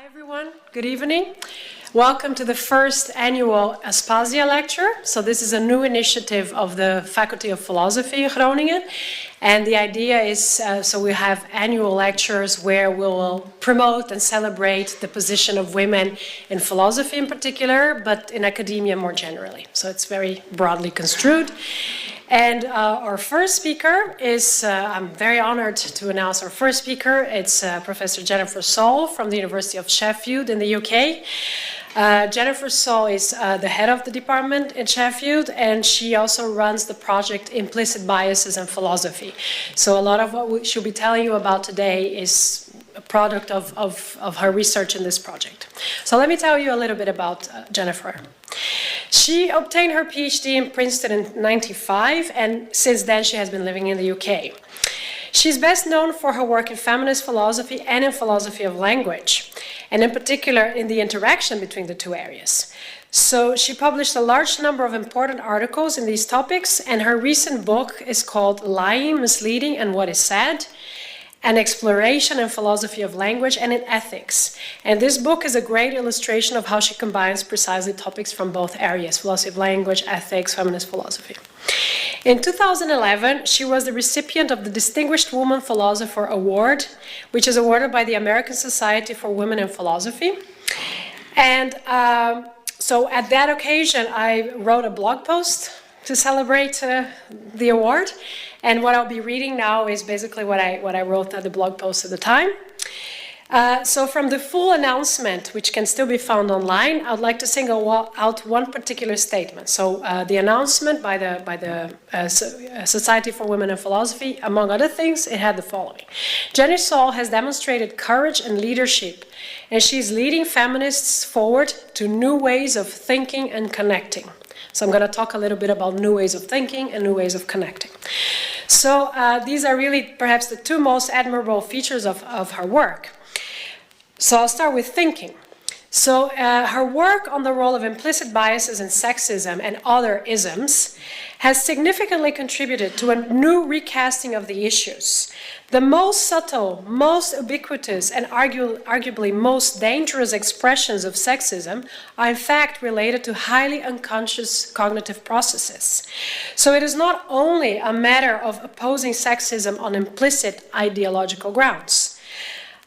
Hi everyone, good evening. Welcome to the first annual Aspasia lecture. So this is a new initiative of the Faculty of Philosophy in Groningen. And the idea is, so we have annual lectures where we will promote and celebrate the position of women in philosophy in particular, but in academia more generally. So it's very broadly construed. And our first speaker is, I'm very honored to announce our first speaker. It's Professor Jennifer Saul from the University of Sheffield in the UK. Jennifer Saul is the head of the department in Sheffield, and she also runs the project Implicit Biases in Philosophy. So a lot of what she'll be telling you about today is a product of her research in this project. So let me tell you a little bit about Jennifer. She obtained her PhD in Princeton in 1995, and since then she has been living in the UK. She's best known for her work in feminist philosophy and in philosophy of language, and in particular in the interaction between the two areas. So she published a large number of important articles in these topics, and her recent book is called Lying, Misleading, and What is Said: An Exploration in Philosophy of Language and in Ethics. And this book is a great illustration of how she combines precisely topics from both areas: philosophy of language, ethics, feminist philosophy. In 2011, she was the recipient of the Distinguished Woman Philosopher Award, which is awarded by the American Society for Women in Philosophy. And so at that occasion, I wrote a blog post to celebrate the award. And what I'll be reading now is basically what I wrote at the blog post at the time. So from the full announcement, which can still be found online, I'd like to single out one particular statement. So the announcement by the Society for Women in Philosophy, among other things, it had the following: Jenny Saul has demonstrated courage and leadership, and she's leading feminists forward to new ways of thinking and connecting. So I'm going to talk a little bit about new ways of thinking and new ways of connecting. So these are really perhaps the two most admirable features of her work. So I'll start with thinking. So her work on the role of implicit biases in sexism and other isms has significantly contributed to a new recasting of the issues. The most subtle, most ubiquitous, and arguably most dangerous expressions of sexism are in fact related to highly unconscious cognitive processes. So it is not only a matter of opposing sexism on implicit ideological grounds.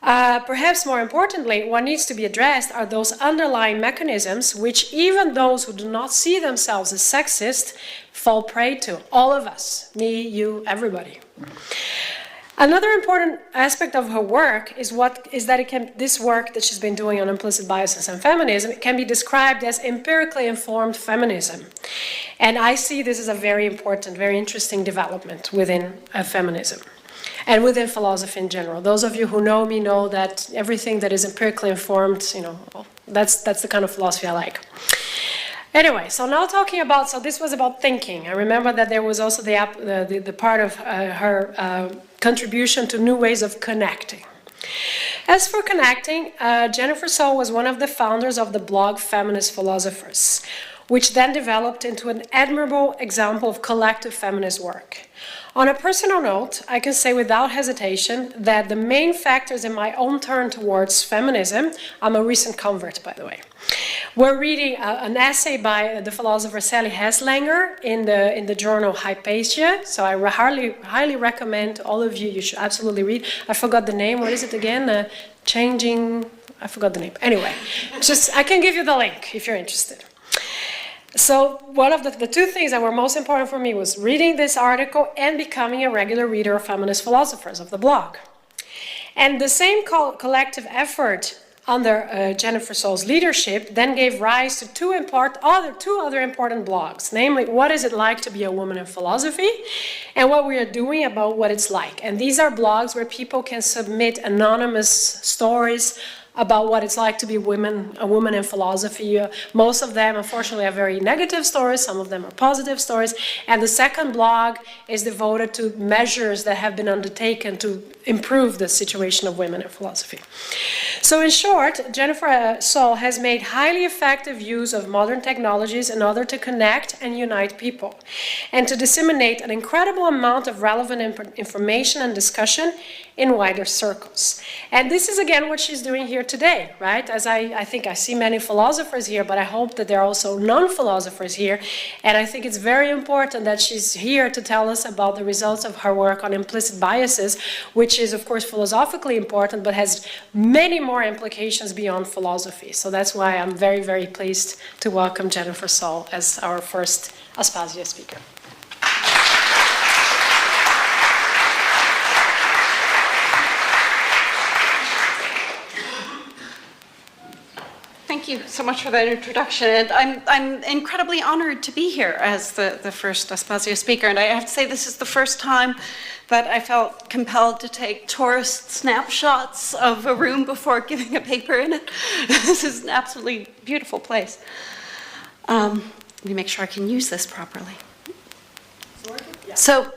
Perhaps more importantly, what needs to be addressed are those underlying mechanisms which even those who do not see themselves as sexist fall prey to. All of us, me, you, everybody. Another important aspect of her work is that this work that she's been doing on implicit biases and feminism, it can be described as empirically informed feminism. And I see this as a very important, very interesting development within feminism and within philosophy in general. Those of you who know me know that everything that is empirically informed, that's the kind of philosophy I like. Anyway, so now talking about, so this was about thinking. I remember that there was also the part of her contribution to new ways of connecting. As for connecting, Jennifer Saul was one of the founders of the blog Feminist Philosophers, which then developed into an admirable example of collective feminist work. On a personal note, I can say without hesitation that the main factors in my own turn towards feminism, I'm a recent convert, by the way. We're reading an essay by the philosopher Sally Haslanger in the journal Hypatia, so I highly recommend all of you, you should absolutely read. I forgot the name, what is it again? I forgot the name. Anyway, I can give you the link if you're interested. So one of the two things that were most important for me was reading this article and becoming a regular reader of feminist philosophers of the blog. And the same collective effort under Jennifer Saul's leadership then gave rise to two other important blogs, namely What Is It Like to Be a Woman in Philosophy and What We Are Doing About What It's Like. And these are blogs where people can submit anonymous stories about what it's like to be a woman in philosophy. Most of them, unfortunately, are very negative stories. Some of them are positive stories. And the second blog is devoted to measures that have been undertaken to improve the situation of women in philosophy. So in short, Jennifer Saul has made highly effective use of modern technologies in order to connect and unite people, and to disseminate an incredible amount of relevant information and discussion in wider circles. And this is again what she's doing here today, right? As I think I see many philosophers here, but I hope that there are also non-philosophers here. And I think it's very important that she's here to tell us about the results of her work on implicit biases, which is, of course, philosophically important, but has many more implications beyond philosophy. So that's why I'm very, very pleased to welcome Jennifer Saul as our first Aspasia speaker. Thank you so much for that introduction. And I'm incredibly honored to be here as the first Aspasia speaker. And I have to say, this is the first time that I felt compelled to take tourist snapshots of a room before giving a paper in it. This is an absolutely beautiful place. Let me make sure I can use this properly. So,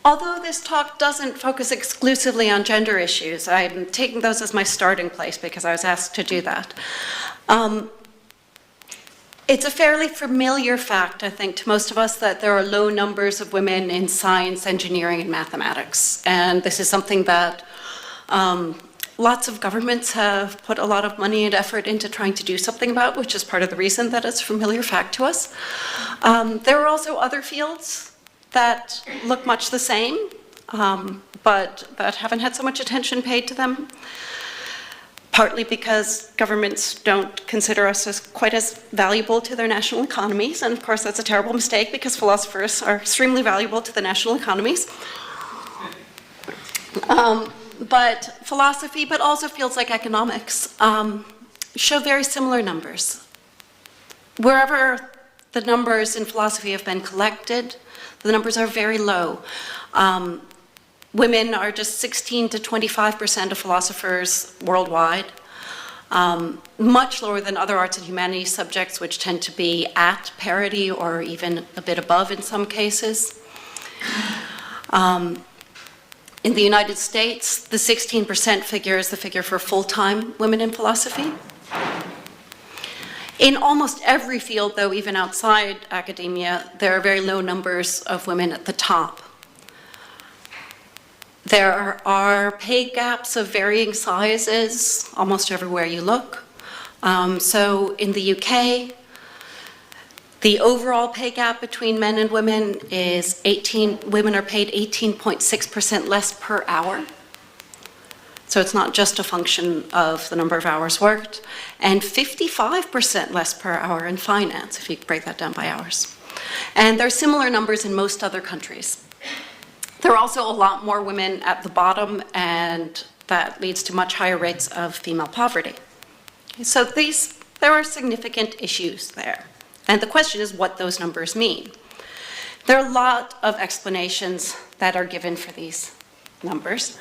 although this talk doesn't focus exclusively on gender issues, I'm taking those as my starting place because I was asked to do that. It's a fairly familiar fact, I think, to most of us that there are low numbers of women in science, engineering, and mathematics. And this is something that lots of governments have put a lot of money and effort into trying to do something about, which is part of the reason that it's a familiar fact to us. There are also other fields that look much the same, but that haven't had so much attention paid to them, partly because governments don't consider us as quite as valuable to their national economies, and of course that's a terrible mistake because philosophers are extremely valuable to the national economies. But philosophy, but also fields like economics, show very similar numbers. Wherever the numbers in philosophy have been collected, the numbers are very low. Women are just 16 to 25% of philosophers worldwide, much lower than other arts and humanities subjects, which tend to be at parity or even a bit above in some cases. In the United States, the 16% figure is the figure for full-time women in philosophy. In almost every field, though, even outside academia, there are very low numbers of women at the top. There are pay gaps of varying sizes almost everywhere you look. So in the UK, the overall pay gap between men and women is women are paid 18.6% less per hour. So it's not just a function of the number of hours worked, and 55% less per hour in finance, if you break that down by hours. And there are similar numbers in most other countries. There are also a lot more women at the bottom, and that leads to much higher rates of female poverty. So there are significant issues there. And the question is what those numbers mean. There are a lot of explanations that are given for these numbers.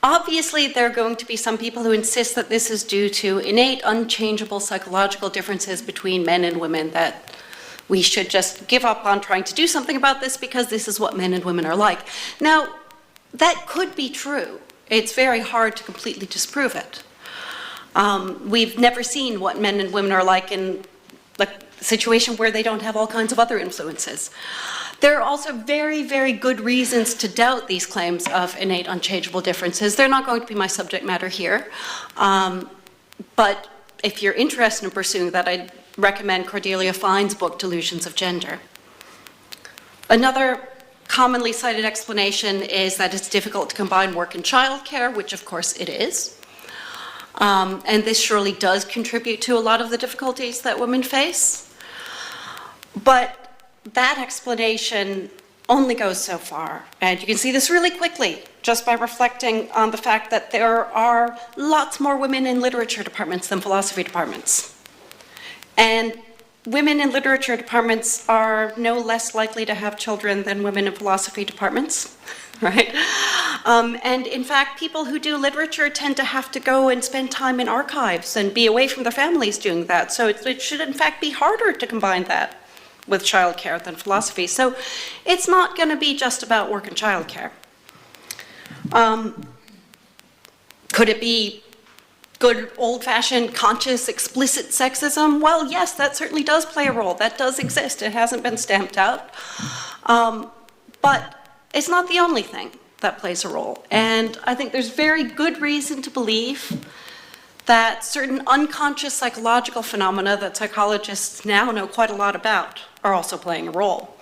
Obviously, there are going to be some people who insist that this is due to innate, unchangeable psychological differences between men and women, that we should just give up on trying to do something about this because this is what men and women are like. Now, that could be true. It's very hard to completely disprove it. We've never seen what men and women are like in a situation where they don't have all kinds of other influences. There are also very, very good reasons to doubt these claims of innate, unchangeable differences. They're not going to be my subject matter here. But if you're interested in pursuing that, I'd recommend Cordelia Fine's book, Delusions of Gender. Another commonly cited explanation is that it's difficult to combine work and childcare, which of course it is. And this surely does contribute to a lot of the difficulties that women face. But that explanation only goes so far. And you can see this really quickly just by reflecting on the fact that there are lots more women in literature departments than philosophy departments. And women in literature departments are no less likely to have children than women in philosophy departments, right? And in fact, people who do literature tend to have to go and spend time in archives and be away from their families doing that. So it should in fact be harder to combine that with childcare than philosophy. So it's not going to be just about work and childcare. Could it be good old-fashioned conscious explicit sexism? Well, yes, that certainly does play a role. That does exist. It hasn't been stamped out. But it's not the only thing. that plays a role. And I think there's very good reason to believe that certain unconscious psychological phenomena that psychologists now know quite a lot about are also playing a role.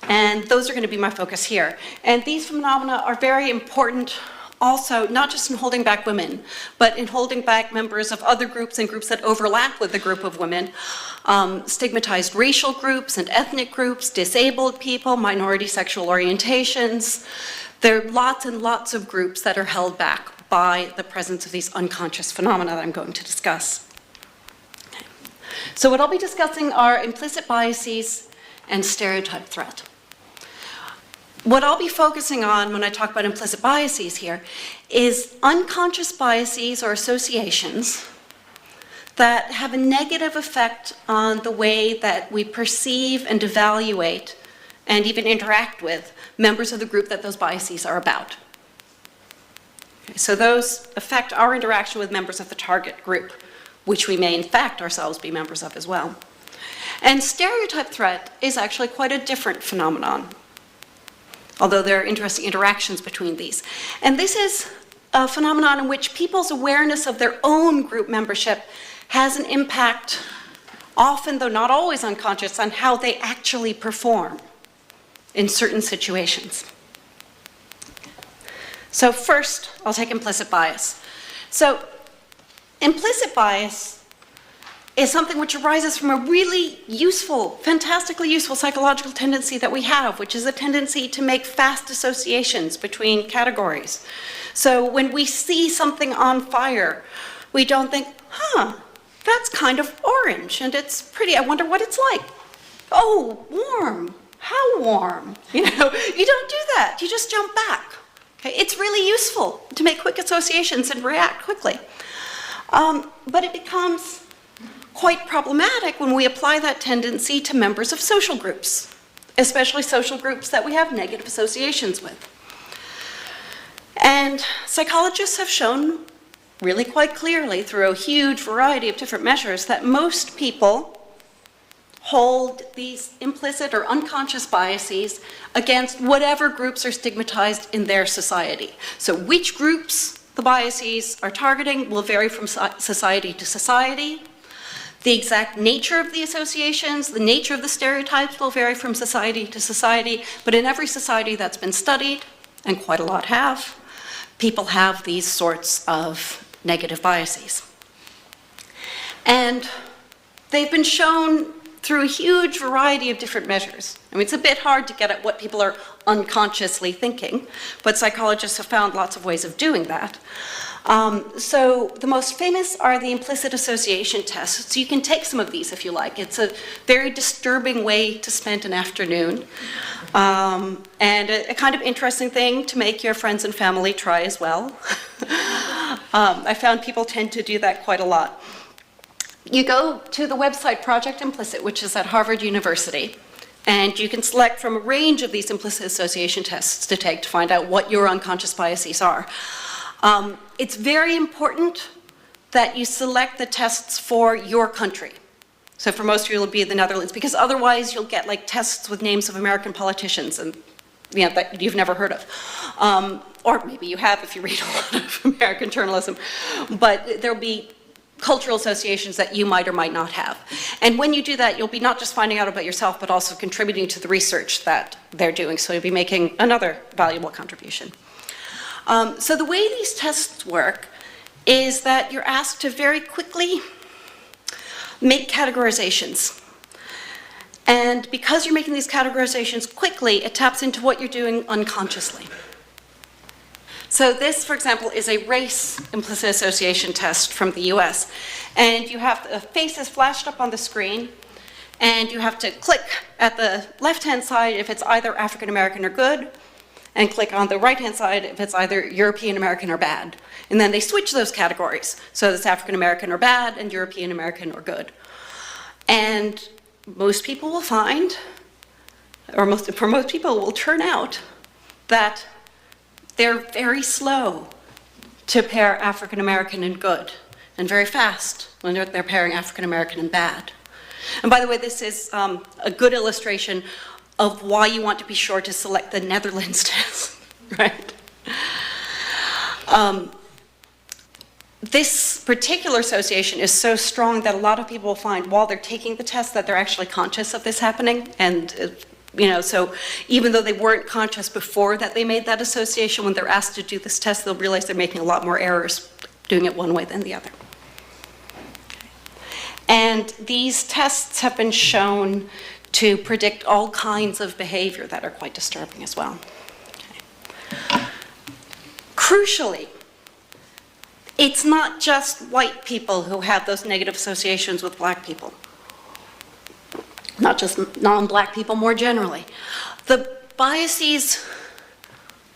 And those are going to be my focus here. And these phenomena are very important also, not just in holding back women, but in holding back members of other groups and groups that overlap with the group of women, stigmatized racial groups and ethnic groups, disabled people, minority sexual orientations. There are lots and lots of groups that are held back by the presence of these unconscious phenomena that I'm going to discuss. Okay. So what I'll be discussing are implicit biases and stereotype threat. What I'll be focusing on when I talk about implicit biases here is unconscious biases or associations that have a negative effect on the way that we perceive and evaluate and even interact with members of the group that those biases are about. Okay, so those affect our interaction with members of the target group, which we may in fact ourselves be members of as well. And stereotype threat is actually quite a different phenomenon, although there are interesting interactions between these. And this is a phenomenon in which people's awareness of their own group membership has an impact, often though not always unconscious, on how they actually perform in certain situations. So first, I'll take implicit bias. So implicit bias is something which arises from a really useful, fantastically useful psychological tendency that we have, which is a tendency to make fast associations between categories. So when we see something on fire, we don't think, that's kind of orange and it's pretty, I wonder what it's like. Oh, warm, how warm? You know, you don't do that, you just jump back. Okay? It's really useful to make quick associations and react quickly. But it becomes quite problematic when we apply that tendency to members of social groups, especially social groups that we have negative associations with. And psychologists have shown really quite clearly through a huge variety of different measures that most people hold these implicit or unconscious biases against whatever groups are stigmatized in their society. So which groups the biases are targeting will vary from society to society. The exact nature of the associations, the nature of the stereotypes will vary from society to society, but in every society that's been studied, and quite a lot have, people have these sorts of negative biases. And they've been shown through a huge variety of different measures. I mean, it's a bit hard to get at what people are unconsciously thinking, but psychologists have found lots of ways of doing that. So the most famous are the implicit association tests. So you can take some of these if you like. It's a very disturbing way to spend an afternoon. And a kind of interesting thing to make your friends and family try as well. I found people tend to do that quite a lot. You go to the website Project Implicit, which is at Harvard University, and you can select from a range of these implicit association tests to take to find out what your unconscious biases are. It's very important that you select the tests for your country. So for most of you, it'll be the Netherlands, because otherwise you'll get like tests with names of American politicians and that you've never heard of. Or maybe you have if you read a lot of American journalism. But there'll be cultural associations that you might or might not have. And when you do that, you'll be not just finding out about yourself, but also contributing to the research that they're doing. So you'll be making another valuable contribution. So the way these tests work is that you're asked to very quickly make categorizations. And because you're making these categorizations quickly, it taps into what you're doing unconsciously. So this, for example, is a race implicit association test from the US. And you have the faces flashed up on the screen, and you have to click at the left-hand side if it's either African American or good, and click on the right-hand side if it's either European American or bad. And then they switch those categories. So it's African American or bad and European American or good. And most people will find, or for most people it will turn out, that they're very slow to pair African American and good, and very fast when they're pairing African American and bad. And by the way, this is a good illustration of why you want to be sure to select the Netherlands test. right? This particular association is so strong that a lot of people find while they're taking the test that they're actually conscious of this happening. And, so even though they weren't conscious before that they made that association, when they're asked to do this test, they'll realize they're making a lot more errors doing it one way than the other. And these tests have been shown to predict all kinds of behavior that are quite disturbing as well. Okay. Crucially, it's not just white people who have those negative associations with black people. Not just non-black people more generally. The biases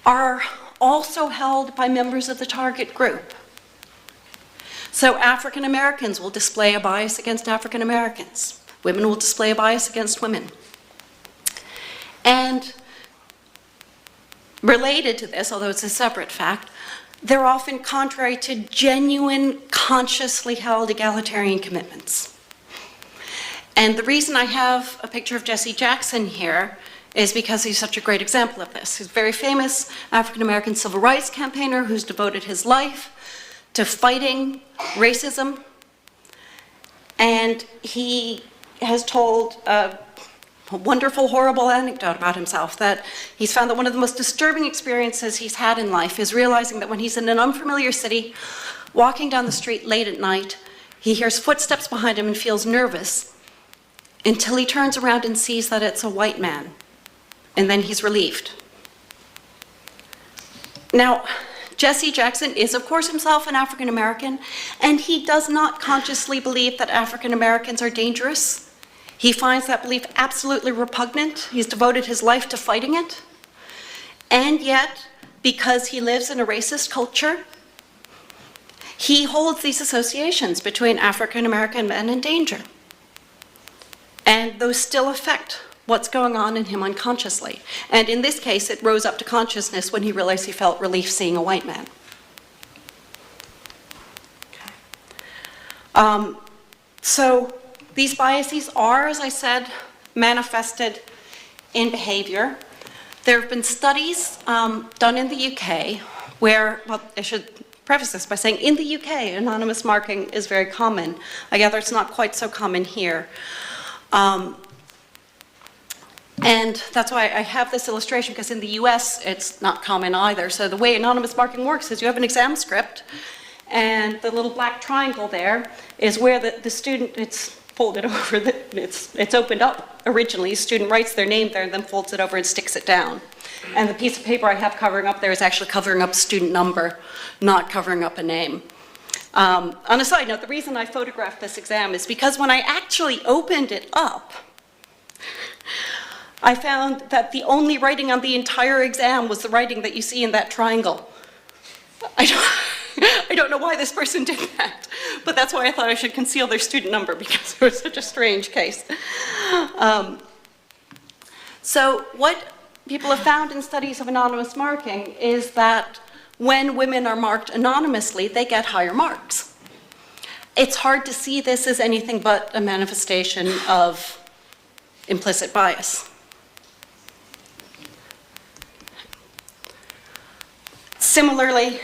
are also held by members of the target group. So African Americans will display a bias against African Americans. Women will display a bias against women. And related to this, although it's a separate fact, they're often contrary to genuine, consciously held egalitarian commitments. And the reason I have a picture of Jesse Jackson here is because he's such a great example of this. He's a very famous African-American civil rights campaigner who's devoted his life to fighting racism. And he has told a wonderful, horrible anecdote about himself, that he's found that one of the most disturbing experiences he's had in life is realizing that when he's in an unfamiliar city, walking down the street late at night, he hears footsteps behind him and feels nervous until he turns around and sees that it's a white man, and then he's relieved. Now, Jesse Jackson is, of course, himself an African American, and he does not consciously believe that African Americans are dangerous. He finds that belief absolutely repugnant. He's devoted his life to fighting it. And yet, because he lives in a racist culture, he holds these associations between African American men and danger. And those still affect what's going on in him unconsciously. And in this case, it rose up to consciousness when he realized he felt relief seeing a white man. Okay. So these biases are, as I said, manifested in behavior. There have been studies done in the UK where, well, I should preface this by saying in the UK, anonymous marking is very common. I gather it's not quite so common here. And that's why I have this illustration, because in the US, it's not common either. So the way anonymous marking works is you have an exam script, and the little black triangle there is where the student, it's folded over, it's opened up originally. The student writes their name there and then folds it over and sticks it down. And the piece of paper I have covering up there is actually covering up student number, not covering up a name. On a side note, the reason I photographed this exam is because when I actually opened it up, I found that the only writing on the entire exam was the writing that you see in that triangle. I don't know why this person did that, but that's why I thought I should conceal their student number, because it was such a strange case. So what people have found in studies of anonymous marking is that when women are marked anonymously, they get higher marks. It's hard to see this as anything but a manifestation of implicit bias. Similarly,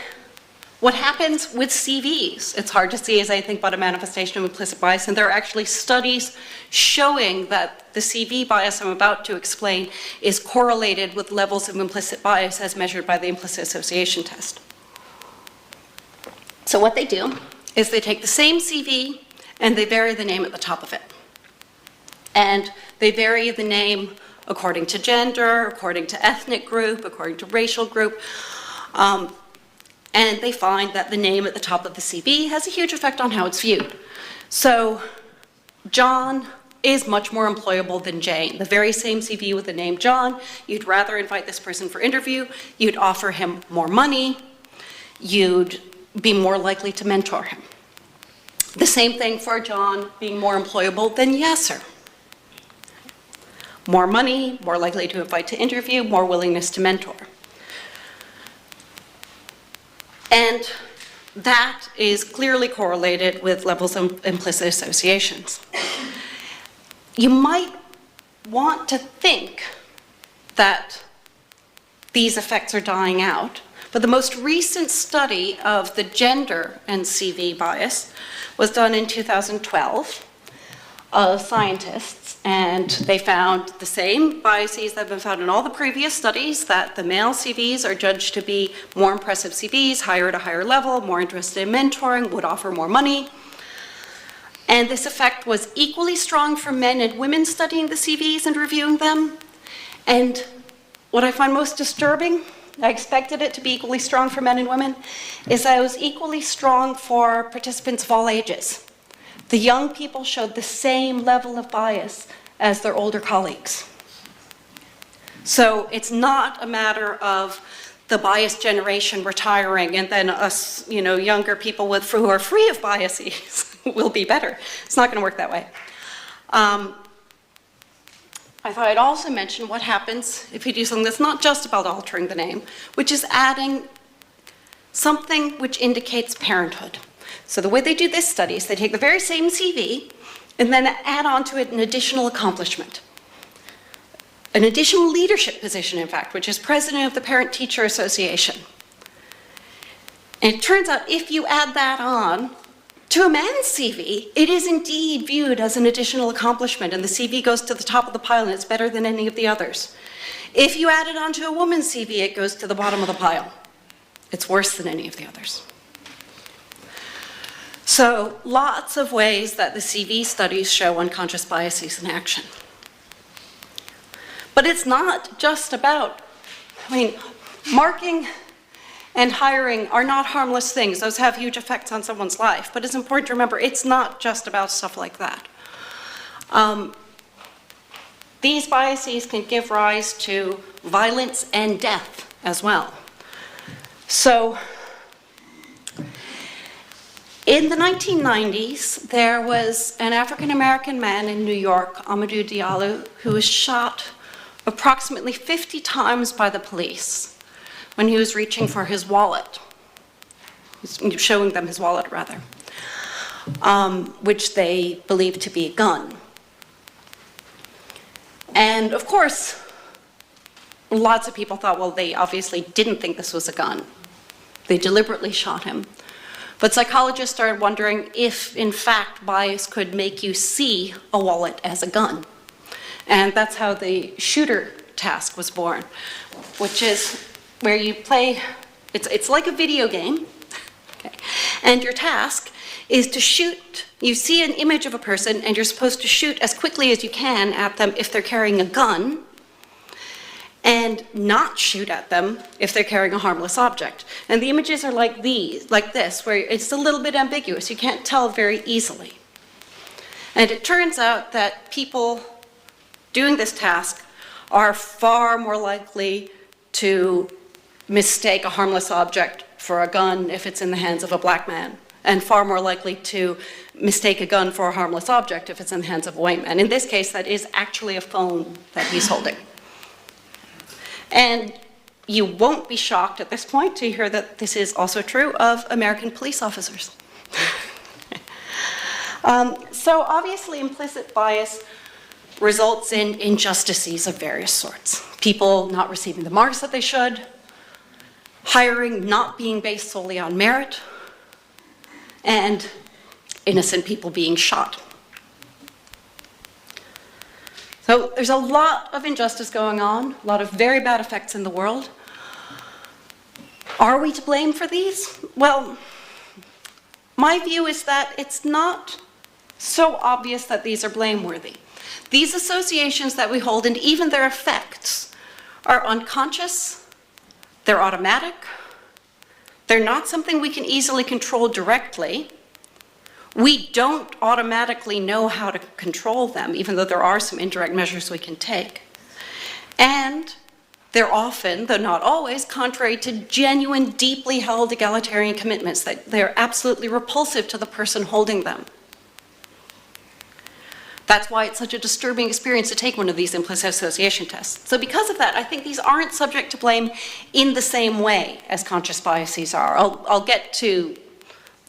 what happens with CVs? It's hard to see as anything but a manifestation of implicit bias, and there are actually studies showing that the CV bias I'm about to explain is correlated with levels of implicit bias as measured by the implicit association test. So what they do is they take the same CV and they vary the name at the top of it. And they vary the name according to gender, according to ethnic group, according to racial group. And they find that the name at the top of the CV has a huge effect on how it's viewed. So John is much more employable than Jane. The very same CV with the name John, you'd rather invite this person for interview, you'd offer him more money, you'd be more likely to mentor him. The same thing for John being more employable than Yasser. More money, more likely to invite to interview, more willingness to mentor. And that is clearly correlated with levels of implicit associations. You might want to think that these effects are dying out. But the most recent study of the gender and CV bias was done in 2012 of scientists, and they found the same biases that have been found in all the previous studies, that the male CVs are judged to be more impressive CVs, higher at a higher level, more interested in mentoring, would offer more money. And this effect was equally strong for men and women studying the CVs and reviewing them. And what I find most disturbing, I expected it to be equally strong for men and women, is that it was equally strong for participants of all ages. The young people showed the same level of bias as their older colleagues. So it's not a matter of the bias generation retiring and then us, younger people who are free of biases will be better. It's not going to work that way. I thought I'd also mention what happens if you do something that's not just about altering the name, which is adding something which indicates parenthood. So the way they do this study is they take the very same CV and then add on to it an additional accomplishment. An additional leadership position, in fact, which is president of the Parent-Teacher Association. And it turns out if you add that on to a man's CV, it is indeed viewed as an additional accomplishment, and the CV goes to the top of the pile and it's better than any of the others. If you add it onto a woman's CV, it goes to the bottom of the pile. It's worse than any of the others. So lots of ways that the CV studies show unconscious biases in action. But it's not just about, marking and hiring are not harmless things. Those have huge effects on someone's life. But it's important to remember it's not just about stuff like that. These biases can give rise to violence and death as well. So in the 1990s, there was an African-American man in New York, Amadou Diallo, who was shot approximately 50 times by the police when he was reaching for his wallet, showing them his wallet, rather, which they believed to be a gun. And of course, lots of people thought, well, they obviously didn't think this was a gun. They deliberately shot him. But psychologists started wondering if, in fact, bias could make you see a wallet as a gun. And that's how the shooter task was born, which is where you play, it's like a video game, okay. And your task is to shoot. You see an image of a person and you're supposed to shoot as quickly as you can at them if they're carrying a gun, and not shoot at them if they're carrying a harmless object. And the images are like this, where it's a little bit ambiguous. You can't tell very easily. And it turns out that people doing this task are far more likely to mistake a harmless object for a gun if it's in the hands of a black man, and far more likely to mistake a gun for a harmless object if it's in the hands of a white man. In this case, that is actually a phone that he's holding. And you won't be shocked at this point to hear that this is also true of American police officers. So obviously implicit bias results in injustices of various sorts. People not receiving the marks that they should, hiring not being based solely on merit, and innocent people being shot. So there's a lot of injustice going on, a lot of very bad effects in the world. Are we to blame for these? Well, my view is that it's not so obvious that these are blameworthy. These associations that we hold, and even their effects, are unconscious, they're automatic, they're not something we can easily control directly. We don't automatically know how to control them, even though there are some indirect measures we can take. And they're often, though not always, contrary to genuine, deeply held egalitarian commitments, that they're absolutely repulsive to the person holding them. That's why it's such a disturbing experience to take one of these implicit association tests. So because of that, I think these aren't subject to blame in the same way as conscious biases are. I'll get to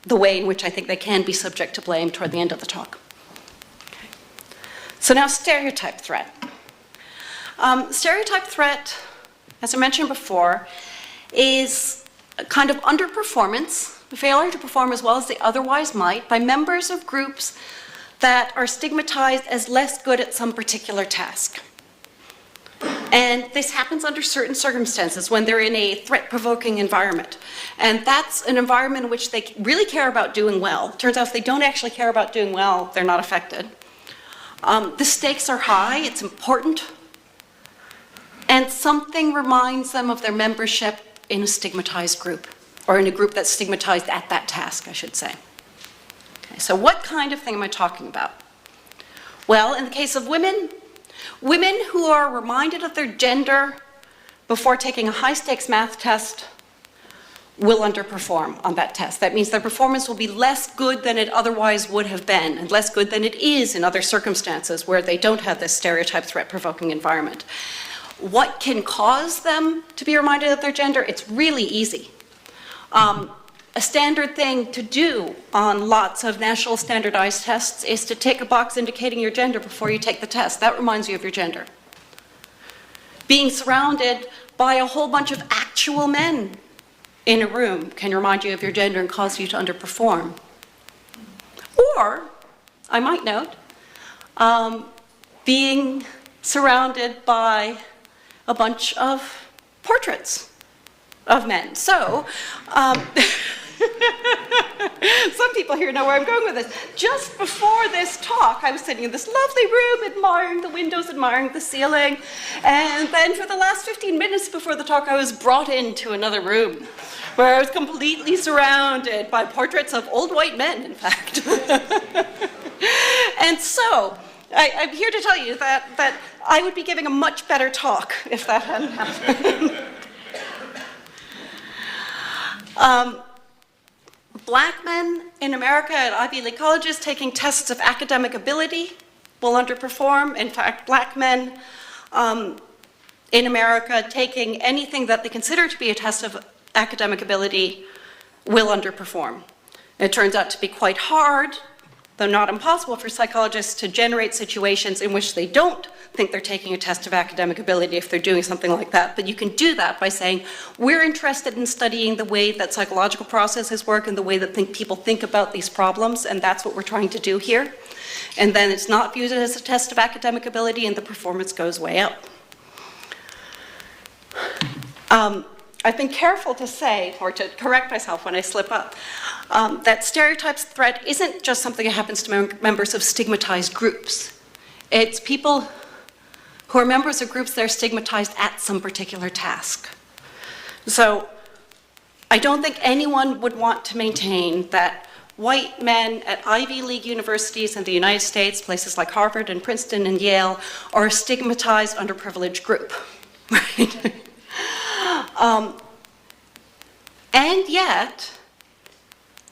the way in which I think they can be subject to blame toward the end of the talk. Okay. So now stereotype threat. Stereotype threat as I mentioned before, is a kind of underperformance, failure to perform as well as they otherwise might by members of groups that are stigmatized as less good at some particular task. And this happens under certain circumstances when they're in a threat-provoking environment. And that's an environment in which they really care about doing well. Turns out if they don't actually care about doing well, they're not affected. The stakes are high, it's important, and something reminds them of their membership in a stigmatized group, or in a group that's stigmatized at that task, I should say. Okay, so what kind of thing am I talking about? Well, in the case of women, women who are reminded of their gender before taking a high-stakes math test will underperform on that test. That means their performance will be less good than it otherwise would have been, and less good than it is in other circumstances where they don't have this stereotype threat-provoking environment. What can cause them to be reminded of their gender? It's really easy. A standard thing to do on lots of national standardized tests is to tick a box indicating your gender before you take the test. That reminds you of your gender. Being surrounded by a whole bunch of actual men in a room can remind you of your gender and cause you to underperform. Or, I might note, being surrounded by a bunch of portraits of men. So, some people here know where I'm going with this. Just before this talk, I was sitting in this lovely room, admiring the windows, admiring the ceiling, and then for the last 15 minutes before the talk, I was brought into another room, where I was completely surrounded by portraits of old white men, in fact. And so, I'm here to tell you that I would be giving a much better talk if that hadn't happened. Black men in America at Ivy League colleges taking tests of academic ability will underperform. In fact, black men in America taking anything that they consider to be a test of academic ability will underperform. It turns out to be quite hard, though not impossible, for psychologists to generate situations in which they don't think they're taking a test of academic ability if they're doing something like that. But you can do that by saying, we're interested in studying the way that psychological processes work and the way that people think about these problems, and that's what we're trying to do here. And then it's not viewed as a test of academic ability, and the performance goes way up. I've been careful to say, or to correct myself when I slip up, that stereotypes threat isn't just something that happens to members of stigmatized groups. It's people who are members of groups that are stigmatized at some particular task. So I don't think anyone would want to maintain that white men at Ivy League universities in the United States, places like Harvard and Princeton and Yale, are a stigmatized, underprivileged group, right? And yet,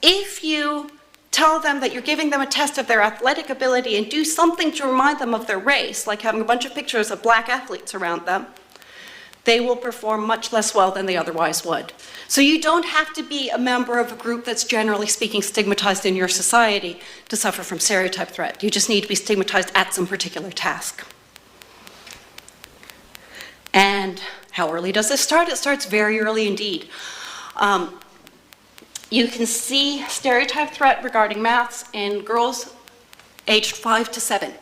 if you tell them that you're giving them a test of their athletic ability and do something to remind them of their race, like having a bunch of pictures of black athletes around them, they will perform much less well than they otherwise would. So you don't have to be a member of a group that's generally speaking stigmatized in your society to suffer from stereotype threat. You just need to be stigmatized at some particular task. And how early does this start? It starts very early indeed. You can see stereotype threat regarding maths in girls aged 5 to 7.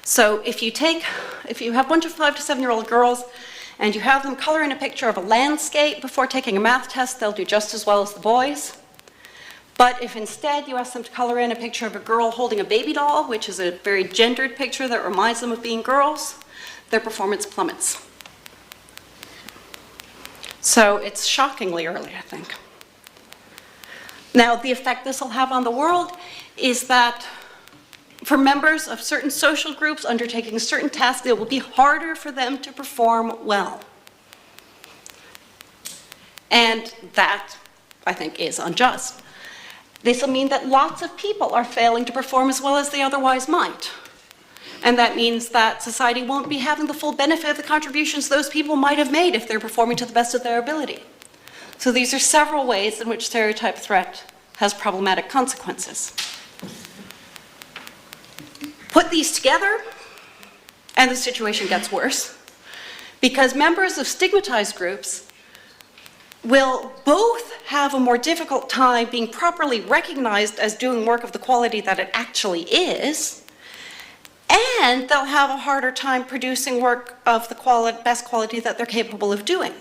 So if you have a bunch of 5 to 7-year-old girls and you have them color in a picture of a landscape before taking a math test, they'll do just as well as the boys. But if instead you ask them to color in a picture of a girl holding a baby doll, which is a very gendered picture that reminds them of being girls, their performance plummets. So it's shockingly early, I think. Now, the effect this will have on the world is that for members of certain social groups undertaking certain tasks, it will be harder for them to perform well. And that, I think, is unjust. This will mean that lots of people are failing to perform as well as they otherwise might. And that means that society won't be having the full benefit of the contributions those people might have made if they're performing to the best of their ability. So these are several ways in which stereotype threat has problematic consequences. Put these together, and the situation gets worse, Because members of stigmatized groups will both have a more difficult time being properly recognized as doing work of the quality that it actually is, and they'll have a harder time producing work of the best quality that they're capable of doing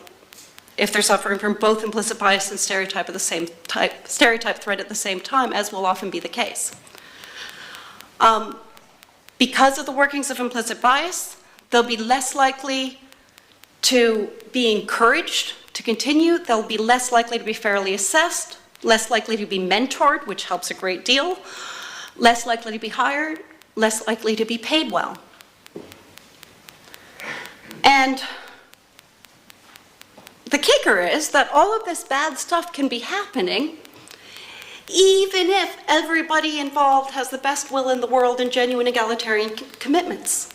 if they're suffering from both implicit bias and stereotype threat at the same time, as will often be the case. Because of the workings of implicit bias, they'll be less likely to be encouraged to continue. They'll be less likely to be fairly assessed, less likely to be mentored, which helps a great deal, less likely to be hired, less likely to be paid well. And the kicker is that all of this bad stuff can be happening even if everybody involved has the best will in the world and genuine egalitarian commitments.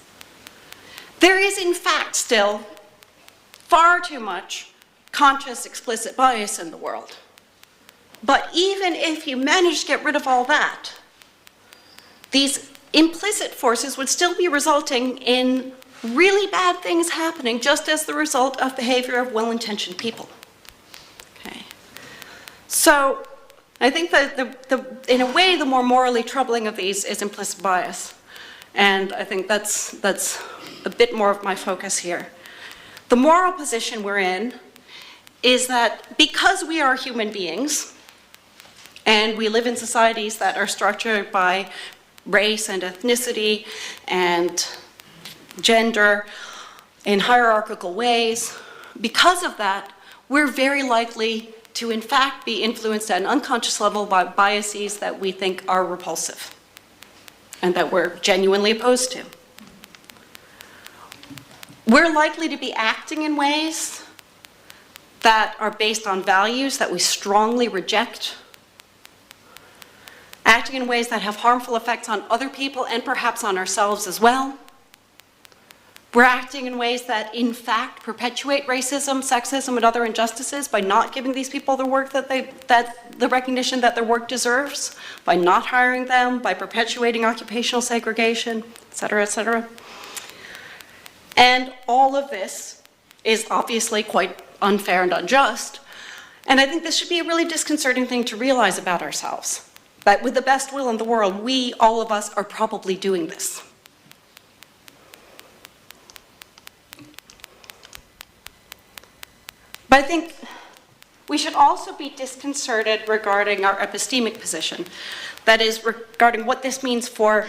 There is, in fact, still far too much conscious explicit bias in the world. But even if you manage to get rid of all that, these implicit forces would still be resulting in really bad things happening just as the result of behavior of well-intentioned people. Okay. So I think that in a way, the more morally troubling of these is implicit bias. And I think that's a bit more of my focus here. The moral position we're in is that because we are human beings, and we live in societies that are structured by race and ethnicity and gender in hierarchical ways, because of that, we're very likely to in fact be influenced at an unconscious level by biases that we think are repulsive and that we're genuinely opposed to. We're likely to be acting in ways that are based on values that we strongly reject, acting in ways that have harmful effects on other people and perhaps on ourselves as well. We're acting in ways that, in fact, perpetuate racism, sexism, and other injustices by not giving these people the work the recognition that their work deserves, by not hiring them, by perpetuating occupational segregation, et cetera, et cetera. And all of this is obviously quite unfair and unjust. And I think this should be a really disconcerting thing to realize about ourselves, that with the best will in the world, we, all of us, are probably doing this. But I think we should also be disconcerted regarding our epistemic position. That is, regarding what this means for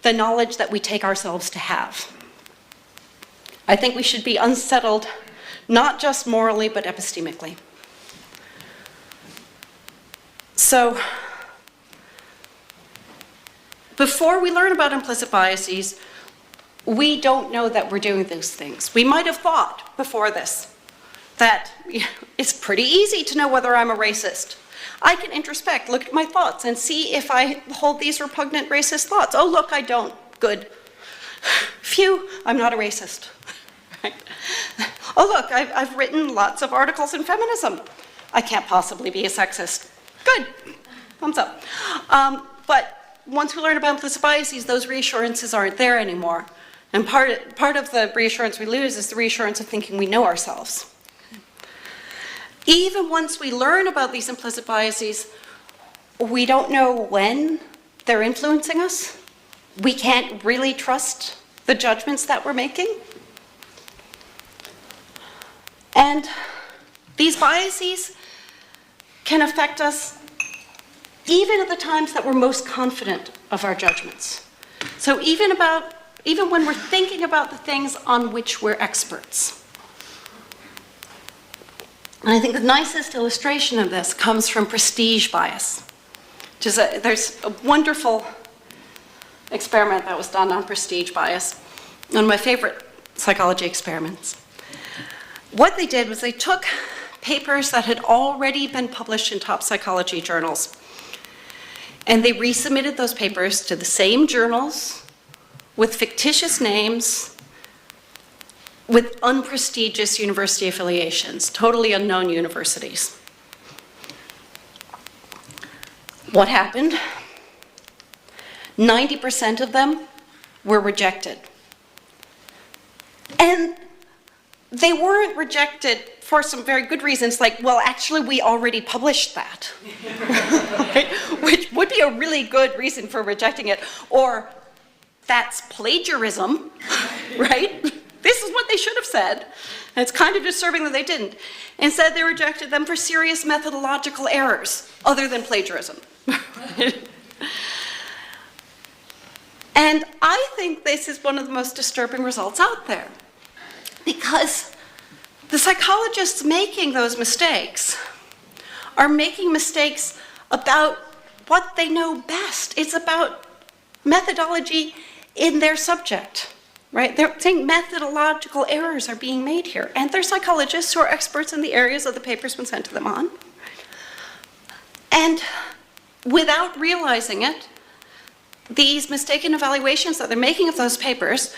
the knowledge that we take ourselves to have. I think we should be unsettled, not just morally, but epistemically. So, before we learn about implicit biases, we don't know that we're doing those things. We might have thought before this that it's pretty easy to know whether I'm a racist. I can introspect, look at my thoughts, and see if I hold these repugnant racist thoughts. Oh, look, I don't. Good. Phew, I'm not a racist. Right? Oh, look, I've written lots of articles in feminism. I can't possibly be a sexist. Good. Thumbs up. But once we learn about implicit biases, those reassurances aren't there anymore. And part of the reassurance we lose is the reassurance of thinking we know ourselves. Even once we learn about these implicit biases, we don't know when they're influencing us. We can't really trust the judgments that we're making. And these biases can affect us even at the times that we're most confident of our judgments. So even when we're thinking about the things on which we're experts. And I think the nicest illustration of this comes from prestige bias. There's a wonderful experiment that was done on prestige bias, one of my favorite psychology experiments. What they did was they took papers that had already been published in top psychology journals, and they resubmitted those papers to the same journals with fictitious names, with unprestigious university affiliations, totally unknown universities. What happened? 90% of them were rejected. And they weren't rejected for some very good reasons, like, well, actually, we already published that, right? Which would be a really good reason for rejecting it. Or, that's plagiarism, right? This is what they should have said. And it's kind of disturbing that they didn't. Instead, they rejected them for serious methodological errors, other than plagiarism. And I think this is one of the most disturbing results out there. Because the psychologists making those mistakes are making mistakes about what they know best. It's about methodology in their subject, right? They're saying methodological errors are being made here. And they're psychologists who are experts in the areas that the paper's been sent to them on. And without realizing it, these mistaken evaluations that they're making of those papers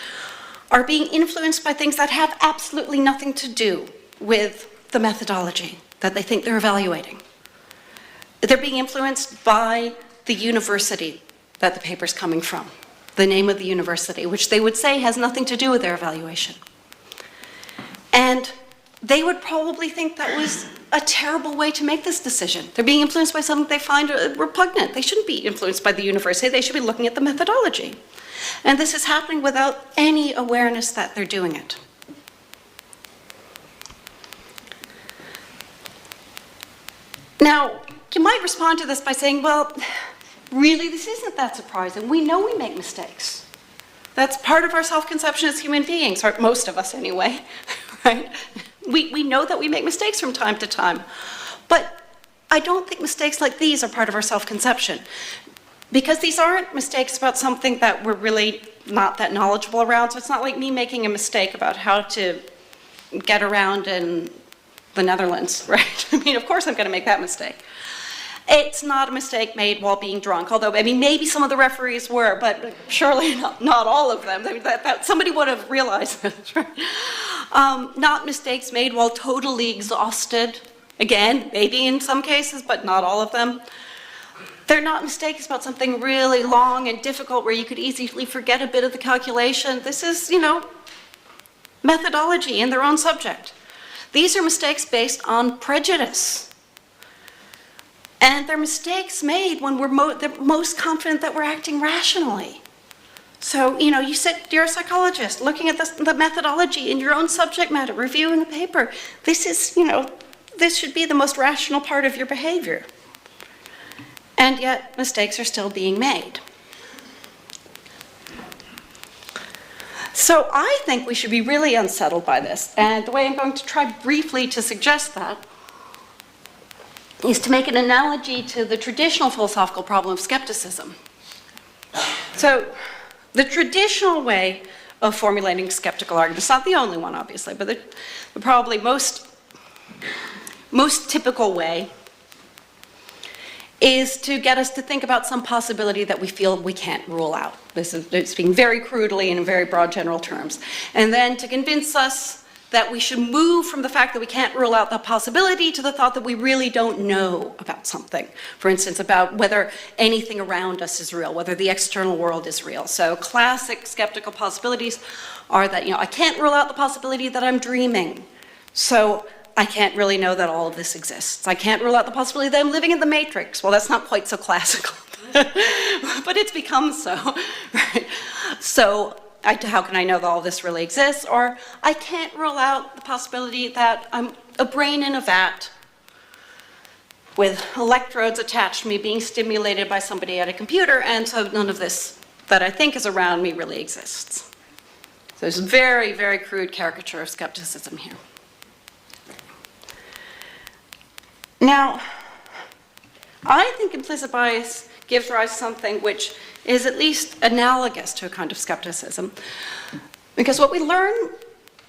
are being influenced by things that have absolutely nothing to do with the methodology that they think they're evaluating. They're being influenced by the university that the paper's coming from, the name of the university, which they would say has nothing to do with their evaluation. And they would probably think that was a terrible way to make this decision. They're being influenced by something they find repugnant. They shouldn't be influenced by the university. They should be looking at the methodology. And this is happening without any awareness that they're doing it. Now, you might respond to this by saying, well, really, this isn't that surprising. We know we make mistakes. That's part of our self-conception as human beings, or most of us anyway, right? We know that we make mistakes from time to time. But I don't think mistakes like these are part of our self-conception. Because these aren't mistakes about something that we're really not that knowledgeable around. So it's not like me making a mistake about how to get around in the Netherlands, right? I mean, of course I'm going to make that mistake. It's not a mistake made while being drunk, although, I mean, maybe some of the referees were, but surely not all of them. I mean, somebody would have realized this, right? Not mistakes made while totally exhausted. Again, maybe in some cases, but not all of them. They're not mistakes about something really long and difficult where you could easily forget a bit of the calculation. This is, methodology in their own subject. These are mistakes based on prejudice. And they're mistakes made when we're most confident that we're acting rationally. So, you're a psychologist looking at the methodology in your own subject matter, reviewing a paper. This is, this should be the most rational part of your behavior. And yet, mistakes are still being made. So I think we should be really unsettled by this. And the way I'm going to try briefly to suggest that is to make an analogy to the traditional philosophical problem of skepticism. So the traditional way of formulating skeptical arguments, not the only one, obviously, but the probably most typical way is to get us to think about some possibility that we feel we can't rule out. This is speaking very crudely and in very broad general terms. And then to convince us that we should move from the fact that we can't rule out the possibility to the thought that we really don't know about something. For instance, about whether anything around us is real, whether the external world is real. So classic skeptical possibilities are that, I can't rule out the possibility that I'm dreaming. So I can't really know that all of this exists. I can't rule out the possibility that I'm living in the Matrix. Well, that's not quite so classical, but it's become so, right? So how can I know that all of this really exists? Or I can't rule out the possibility that I'm a brain in a vat with electrodes attached to me being stimulated by somebody at a computer, and so none of this that I think is around me really exists. So there's a very, very crude caricature of skepticism here. Now, I think implicit bias gives rise to something which is at least analogous to a kind of skepticism. Because what we learn,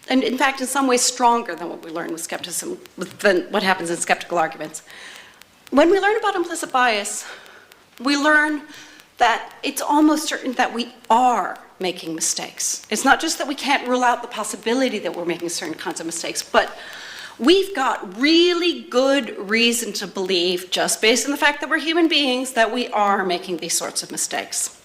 and in fact in some ways stronger than what we learn with skepticism, than what happens in skeptical arguments. When we learn about implicit bias, we learn that it's almost certain that we are making mistakes. It's not just that we can't rule out the possibility that we're making certain kinds of mistakes, but we've got really good reason to believe, just based on the fact that we're human beings, that we are making these sorts of mistakes.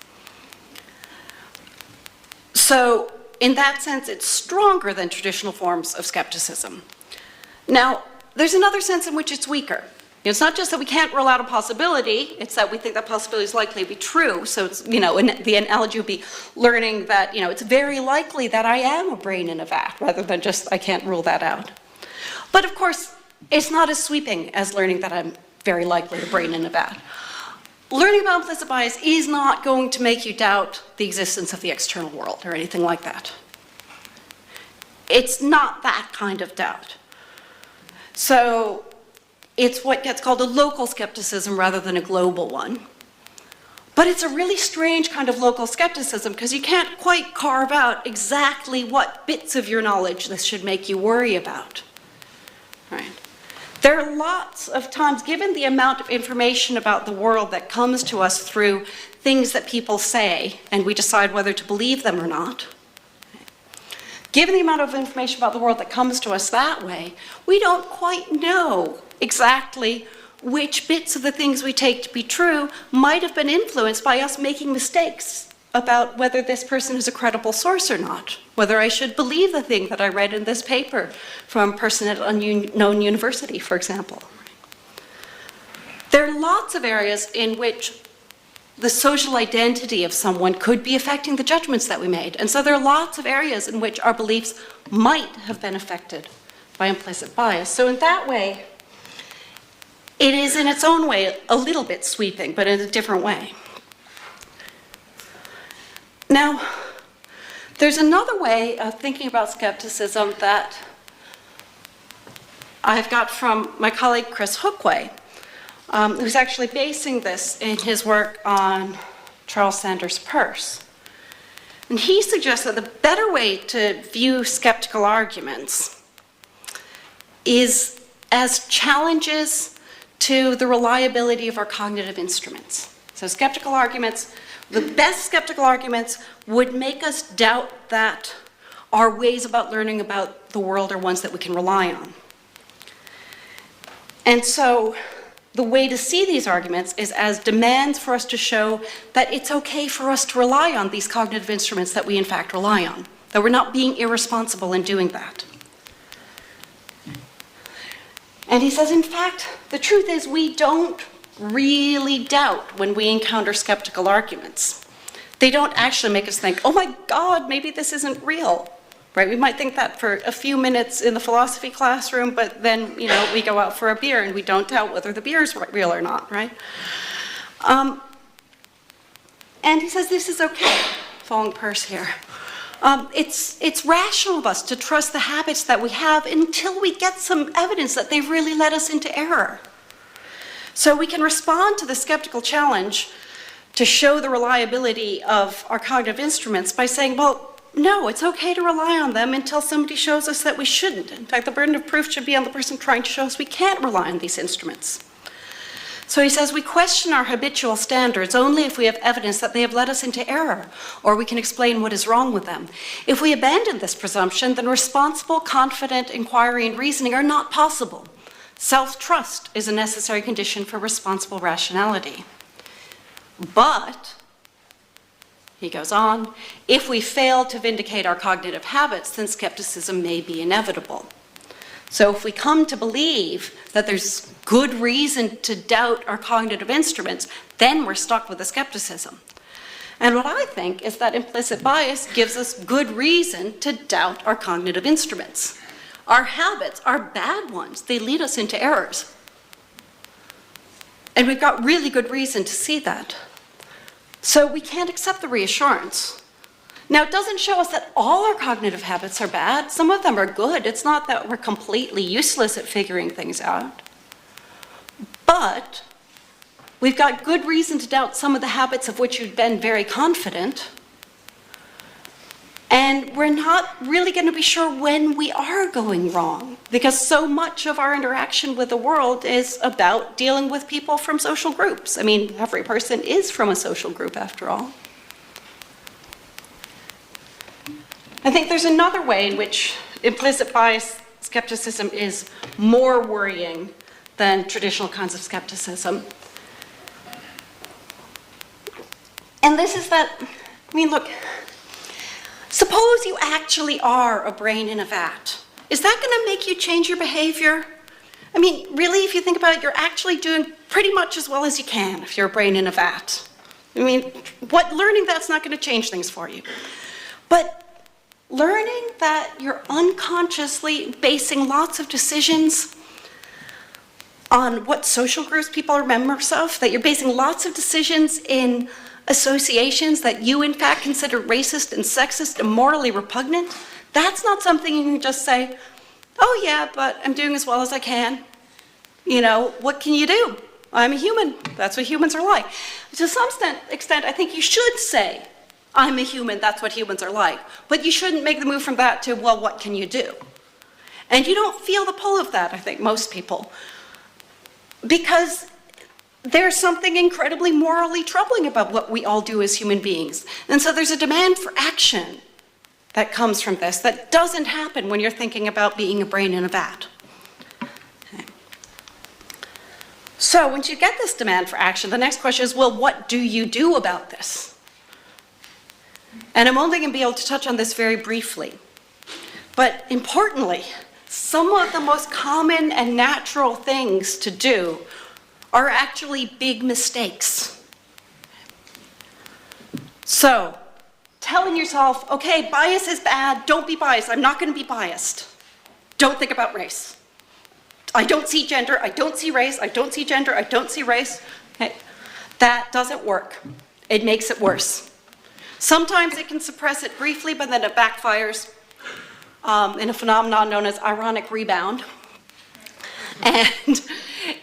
So in that sense, it's stronger than traditional forms of skepticism. Now, there's another sense in which it's weaker. It's not just that we can't rule out a possibility, it's that we think that possibility is likely to be true. So it's, the analogy would be learning that, it's very likely that I am a brain in a vat, rather than just I can't rule that out. But of course, it's not as sweeping as learning that I'm very likely a brain in a vat. Learning about implicit bias is not going to make you doubt the existence of the external world or anything like that. It's not that kind of doubt. So it's what gets called a local skepticism rather than a global one. But it's a really strange kind of local skepticism because you can't quite carve out exactly what bits of your knowledge this should make you worry about. Right? There are lots of times, given the amount of information about the world that comes to us through things that people say, and we decide whether to believe them or not, given the amount of information about the world that comes to us that way, we don't quite know exactly which bits of the things we take to be true might have been influenced by us making mistakes about whether this person is a credible source or not, whether I should believe the thing that I read in this paper from a person at an unknown university, for example. There are lots of areas in which the social identity of someone could be affecting the judgments that we made. And so there are lots of areas in which our beliefs might have been affected by implicit bias. So in that way, it is in its own way a little bit sweeping, but in a different way. Now, there's another way of thinking about skepticism that I've got from my colleague Chris Hookway, who's actually basing this in his work on Charles Sanders Peirce. And he suggests that the better way to view skeptical arguments is as challenges to the reliability of our cognitive instruments. So skeptical arguments, the best skeptical arguments would make us doubt that our ways about learning about the world are ones that we can rely on. And so the way to see these arguments is as demands for us to show that it's okay for us to rely on these cognitive instruments that we in fact rely on, that we're not being irresponsible in doing that. And he says, in fact, the truth is we don't really doubt when we encounter skeptical arguments. They don't actually make us think, oh my God, maybe this isn't real. Right? We might think that for a few minutes in the philosophy classroom, but then, we go out for a beer and we don't doubt whether the beer is real or not, right? And he says this is okay, following Peirce here. It's rational of us to trust the habits that we have until we get some evidence that they've really led us into error. So we can respond to the skeptical challenge to show the reliability of our cognitive instruments by saying, well, no, it's okay to rely on them until somebody shows us that we shouldn't. In fact, the burden of proof should be on the person trying to show us we can't rely on these instruments. So he says we question our habitual standards only if we have evidence that they have led us into error, or we can explain what is wrong with them. If we abandon this presumption, then responsible, confident inquiry and reasoning are not possible. Self-trust is a necessary condition for responsible rationality. But, he goes on, if we fail to vindicate our cognitive habits, then skepticism may be inevitable. So if we come to believe that there's good reason to doubt our cognitive instruments, then we're stuck with the skepticism. And what I think is that implicit bias gives us good reason to doubt our cognitive instruments. Our habits are bad ones. They lead us into errors. And we've got really good reason to see that. So we can't accept the reassurance. Now, it doesn't show us that all our cognitive habits are bad. Some of them are good. It's not that we're completely useless at figuring things out. But we've got good reason to doubt some of the habits of which you've been very confident. And we're not really going to be sure when we are going wrong, because so much of our interaction with the world is about dealing with people from social groups. I mean, every person is from a social group after all. I think there's another way in which implicit bias skepticism is more worrying than traditional kinds of skepticism. And this is that, look, suppose Suppose you actually are a brain in a vat. Is that going to make you change your behavior? I mean, really, if you think about it, you're actually doing pretty much as well as you can if you're a brain in a vat. I mean, learning that's not going to change things for you. But learning that you're unconsciously basing lots of decisions on what social groups people are members of, that you're basing lots of decisions in associations that you in fact consider racist and sexist and morally repugnant, that's not something you can just say, oh yeah, but I'm doing as well as I can. You know, what can you do? I'm a human. That's what humans are like. To some extent, I think you should say, I'm a human, that's what humans are like. But you shouldn't make the move from that to, well, what can you do? And you don't feel the pull of that, I think, most people. Because there's something incredibly morally troubling about what we all do as human beings. And so there's a demand for action that comes from this that doesn't happen when you're thinking about being a brain in a vat. Okay. So once you get this demand for action, the next question is, well, what do you do about this? And I'm only going to be able to touch on this very briefly. But importantly, some of the most common and natural things to do are actually big mistakes. So, telling yourself, okay, bias is bad, don't be biased, I'm not going to be biased. Don't think about race. I don't see gender, I don't see race, I don't see gender, I don't see race. Okay. That doesn't work. It makes it worse. Sometimes it can suppress it briefly, but then it backfires in a phenomenon known as ironic rebound. And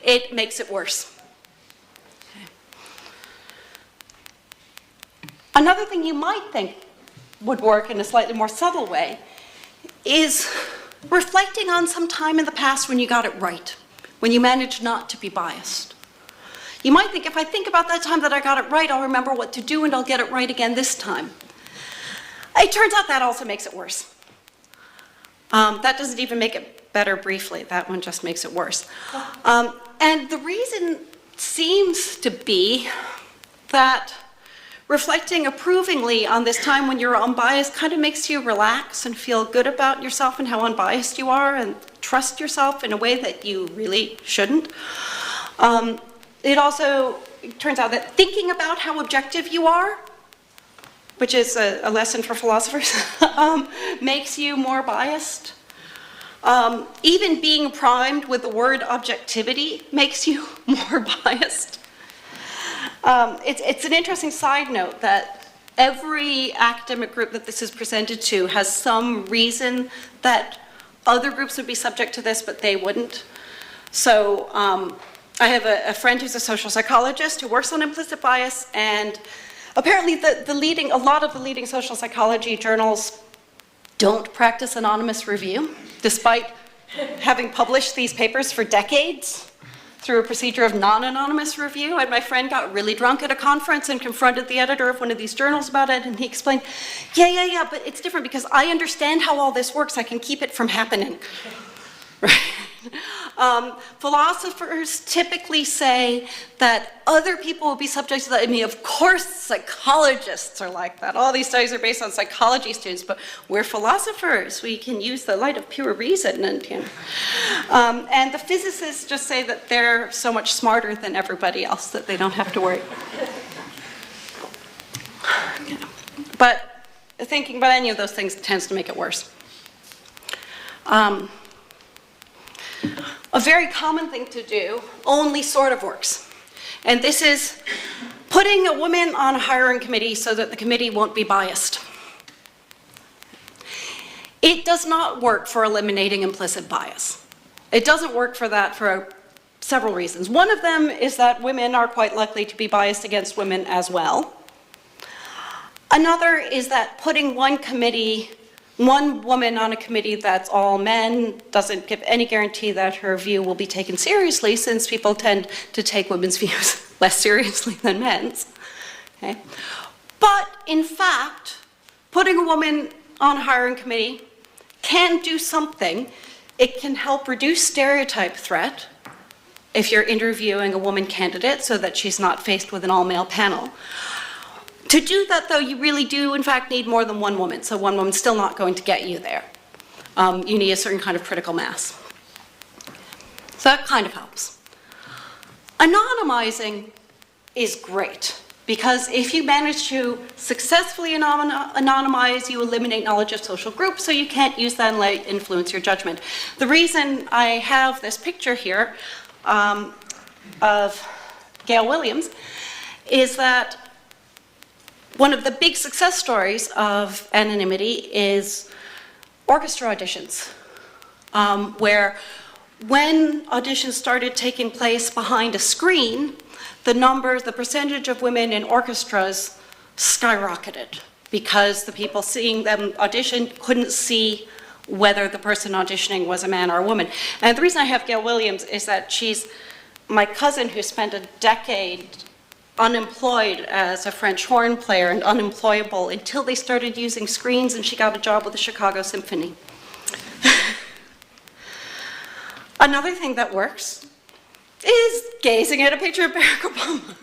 it makes it worse. Okay. Another thing you might think would work in a slightly more subtle way is reflecting on some time in the past when you got it right, when you managed not to be biased. You might think, if I think about that time that I got it right, I'll remember what to do and I'll get it right again this time. It turns out that also makes it worse. That doesn't even make it better briefly. That one just makes it worse. And the reason seems to be that reflecting approvingly on this time when you're unbiased kind of makes you relax and feel good about yourself and how unbiased you are and trust yourself in a way that you really shouldn't. It also turns out that thinking about how objective you are, which is a lesson for philosophers, makes you more biased. Even being primed with the word objectivity makes you more biased. It's an interesting side note that every academic group that this is presented to has some reason that other groups would be subject to this, but they wouldn't. So I have a friend who's a social psychologist who works on implicit bias, and apparently a lot of the leading social psychology journals don't practice anonymous review, despite having published these papers for decades through a procedure of non-anonymous review. And my friend got really drunk at a conference and confronted the editor of one of these journals about it, and he explained, yeah, but it's different because I understand how all this works. I can keep it from happening. Right? Philosophers typically say that other people will be subject to that. I mean, of course, psychologists are like that. All these studies are based on psychology students, but we're philosophers. We can use the light of pure reason. And the physicists just say that they're so much smarter than everybody else that they don't have to worry. But thinking about any of those things tends to make it worse. A very common thing to do only sort of works. And this is putting a woman on a hiring committee so that the committee won't be biased. It does not work for eliminating implicit bias. It doesn't work for that for several reasons. One of them is that women are quite likely to be biased against women as well. Another is that putting one woman on a committee that's all men doesn't give any guarantee that her view will be taken seriously, since people tend to take women's views less seriously than men's. Okay? But in fact, putting a woman on a hiring committee can do something. It can help reduce stereotype threat if you're interviewing a woman candidate so that she's not faced with an all-male panel. To do that, though, you really do, in fact, need more than one woman. So one woman's still not going to get you there. You need a certain kind of critical mass. So that kind of helps. Anonymizing is great, because if you manage to successfully anonymize, you eliminate knowledge of social groups, so you can't use that and influence your judgment. The reason I have this picture here of Gail Williams is that one of the big success stories of anonymity is orchestra auditions, where when auditions started taking place behind a screen, the percentage of women in orchestras skyrocketed because the people seeing them audition couldn't see whether the person auditioning was a man or a woman. And the reason I have Gail Williams is that she's my cousin who spent a decade unemployed as a French horn player and unemployable until they started using screens, and she got a job with the Chicago Symphony. Another thing that works is gazing at a picture of Barack Obama.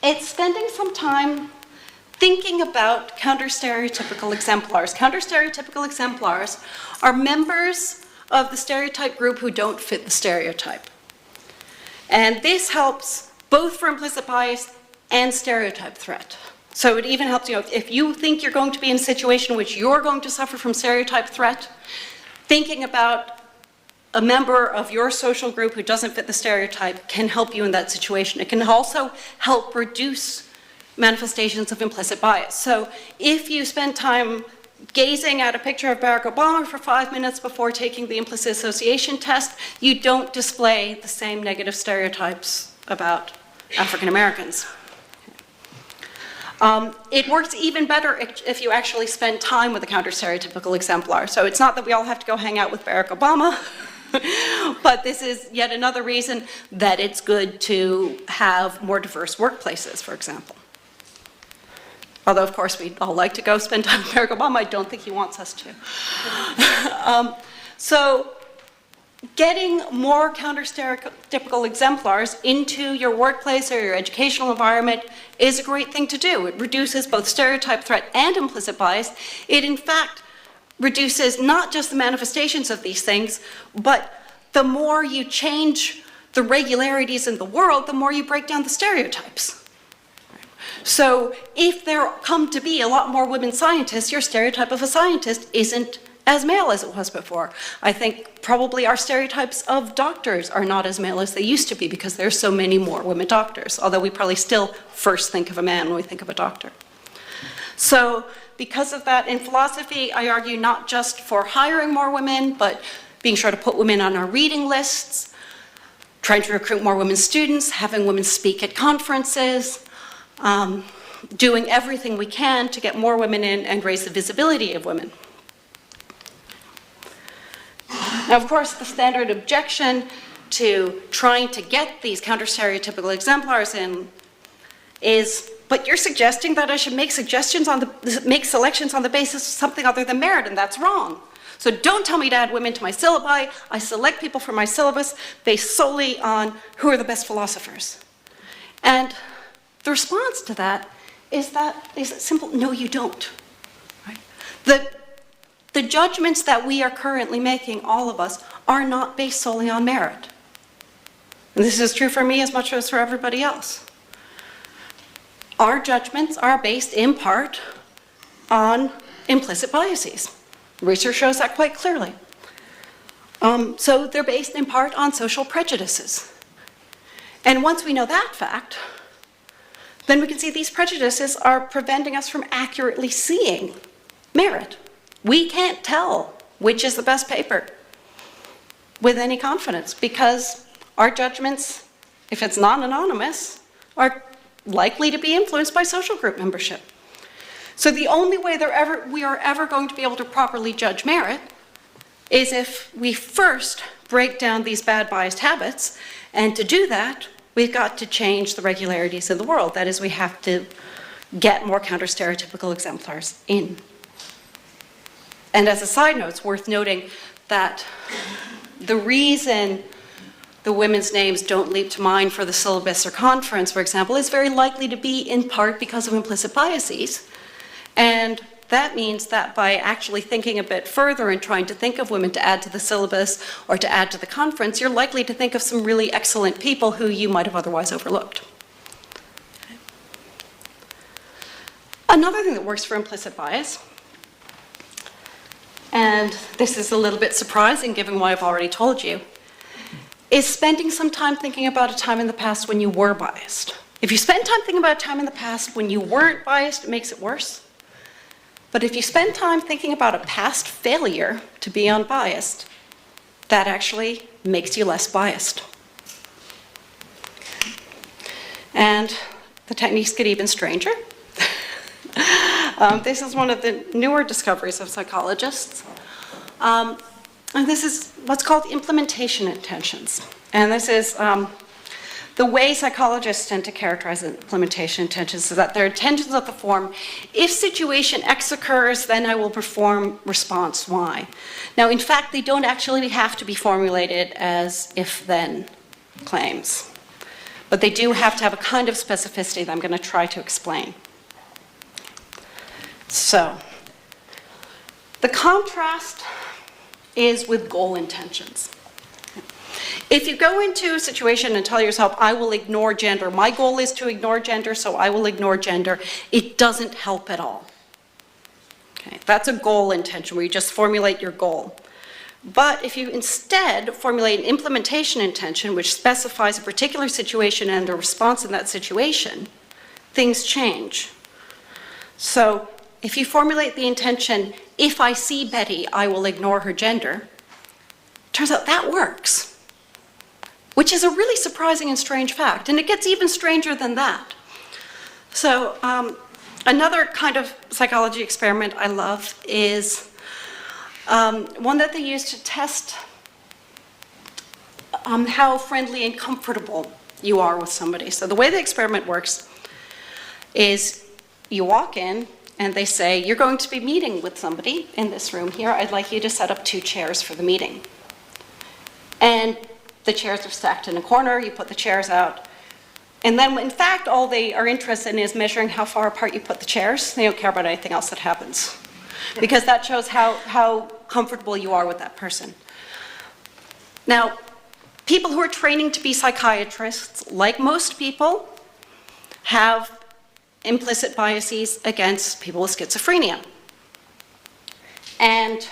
It's spending some time thinking about counter-stereotypical exemplars. Counter-stereotypical exemplars are members of the stereotype group who don't fit the stereotype. And this helps both for implicit bias and stereotype threat. So it even helps, if you think you're going to be in a situation in which you're going to suffer from stereotype threat, thinking about a member of your social group who doesn't fit the stereotype can help you in that situation. It can also help reduce manifestations of implicit bias. So if you spend time gazing at a picture of Barack Obama for 5 minutes before taking the implicit association test, you don't display the same negative stereotypes about African Americans. It works even better if you actually spend time with a counter-stereotypical exemplar. So it's not that we all have to go hang out with Barack Obama, but this is yet another reason that it's good to have more diverse workplaces, for example. Although, of course, we'd all like to go spend time with Barack Obama. I don't think he wants us to. So getting more counter-stereotypical exemplars into your workplace or your educational environment is a great thing to do. It reduces both stereotype threat and implicit bias. It, in fact, reduces not just the manifestations of these things, but the more you change the regularities in the world, the more you break down the stereotypes. So if there come to be a lot more women scientists, your stereotype of a scientist isn't as male as it was before. I think probably our stereotypes of doctors are not as male as they used to be because there's so many more women doctors, although we probably still first think of a man when we think of a doctor. So because of that, in philosophy, I argue not just for hiring more women, but being sure to put women on our reading lists, trying to recruit more women students, having women speak at conferences, doing everything we can to get more women in and raise the visibility of women. Now, of course, the standard objection to trying to get these counter-stereotypical exemplars in is, but you're suggesting that I should make selections on the basis of something other than merit, and that's wrong. So don't tell me to add women to my syllabi. I select people for my syllabus based solely on who are the best philosophers. And the response to that is simple, no, you don't. Right? The judgments that we are currently making, all of us, are not based solely on merit. And this is true for me as much as for everybody else. Our judgments are based in part on implicit biases. Research shows that quite clearly. So they're based in part on social prejudices. And once we know that fact, then we can see these prejudices are preventing us from accurately seeing merit. We can't tell which is the best paper with any confidence because our judgments, if it's non-anonymous, are likely to be influenced by social group membership. So the only way we are ever going to be able to properly judge merit is if we first break down these bad biased habits, and to do that, we've got to change the regularities in the world. That is, we have to get more counter-stereotypical exemplars in. And as a side note, it's worth noting that the reason the women's names don't leap to mind for the syllabus or conference, for example, is very likely to be in part because of implicit biases. And that means that by actually thinking a bit further and trying to think of women to add to the syllabus or to add to the conference, you're likely to think of some really excellent people who you might have otherwise overlooked. Another thing that works for implicit bias, and this is a little bit surprising given what I've already told you, is spending some time thinking about a time in the past when you were biased. If you spend time thinking about a time in the past when you weren't biased, it makes it worse. But if you spend time thinking about a past failure to be unbiased, that actually makes you less biased. And the techniques get even stranger. This is one of the newer discoveries of psychologists. And this is what's called implementation intentions. And this is the way psychologists tend to characterize implementation intentions is that they're intentions of the form, if situation X occurs, then I will perform response Y. Now, in fact, they don't actually have to be formulated as if-then claims. But they do have to have a kind of specificity that I'm going to try to explain. So, the contrast is with goal intentions. If you go into a situation and tell yourself, I will ignore gender, my goal is to ignore gender, so I will ignore gender, it doesn't help at all. Okay, that's a goal intention where you just formulate your goal. But if you instead formulate an implementation intention which specifies a particular situation and a response in that situation, things change. So if you formulate the intention, if I see Betty, I will ignore her gender, turns out that works, which is a really surprising and strange fact. And it gets even stranger than that. So another kind of psychology experiment I love is one that they use to test how friendly and comfortable you are with somebody. So the way the experiment works is you walk in and they say, you're going to be meeting with somebody in this room here. I'd like you to set up 2 chairs for the meeting. And the chairs are stacked in a corner. You put the chairs out. And then, in fact, all they are interested in is measuring how far apart you put the chairs. They don't care about anything else that happens. Because that shows how comfortable you are with that person. Now, people who are training to be psychiatrists, like most people, have implicit biases against people with schizophrenia. And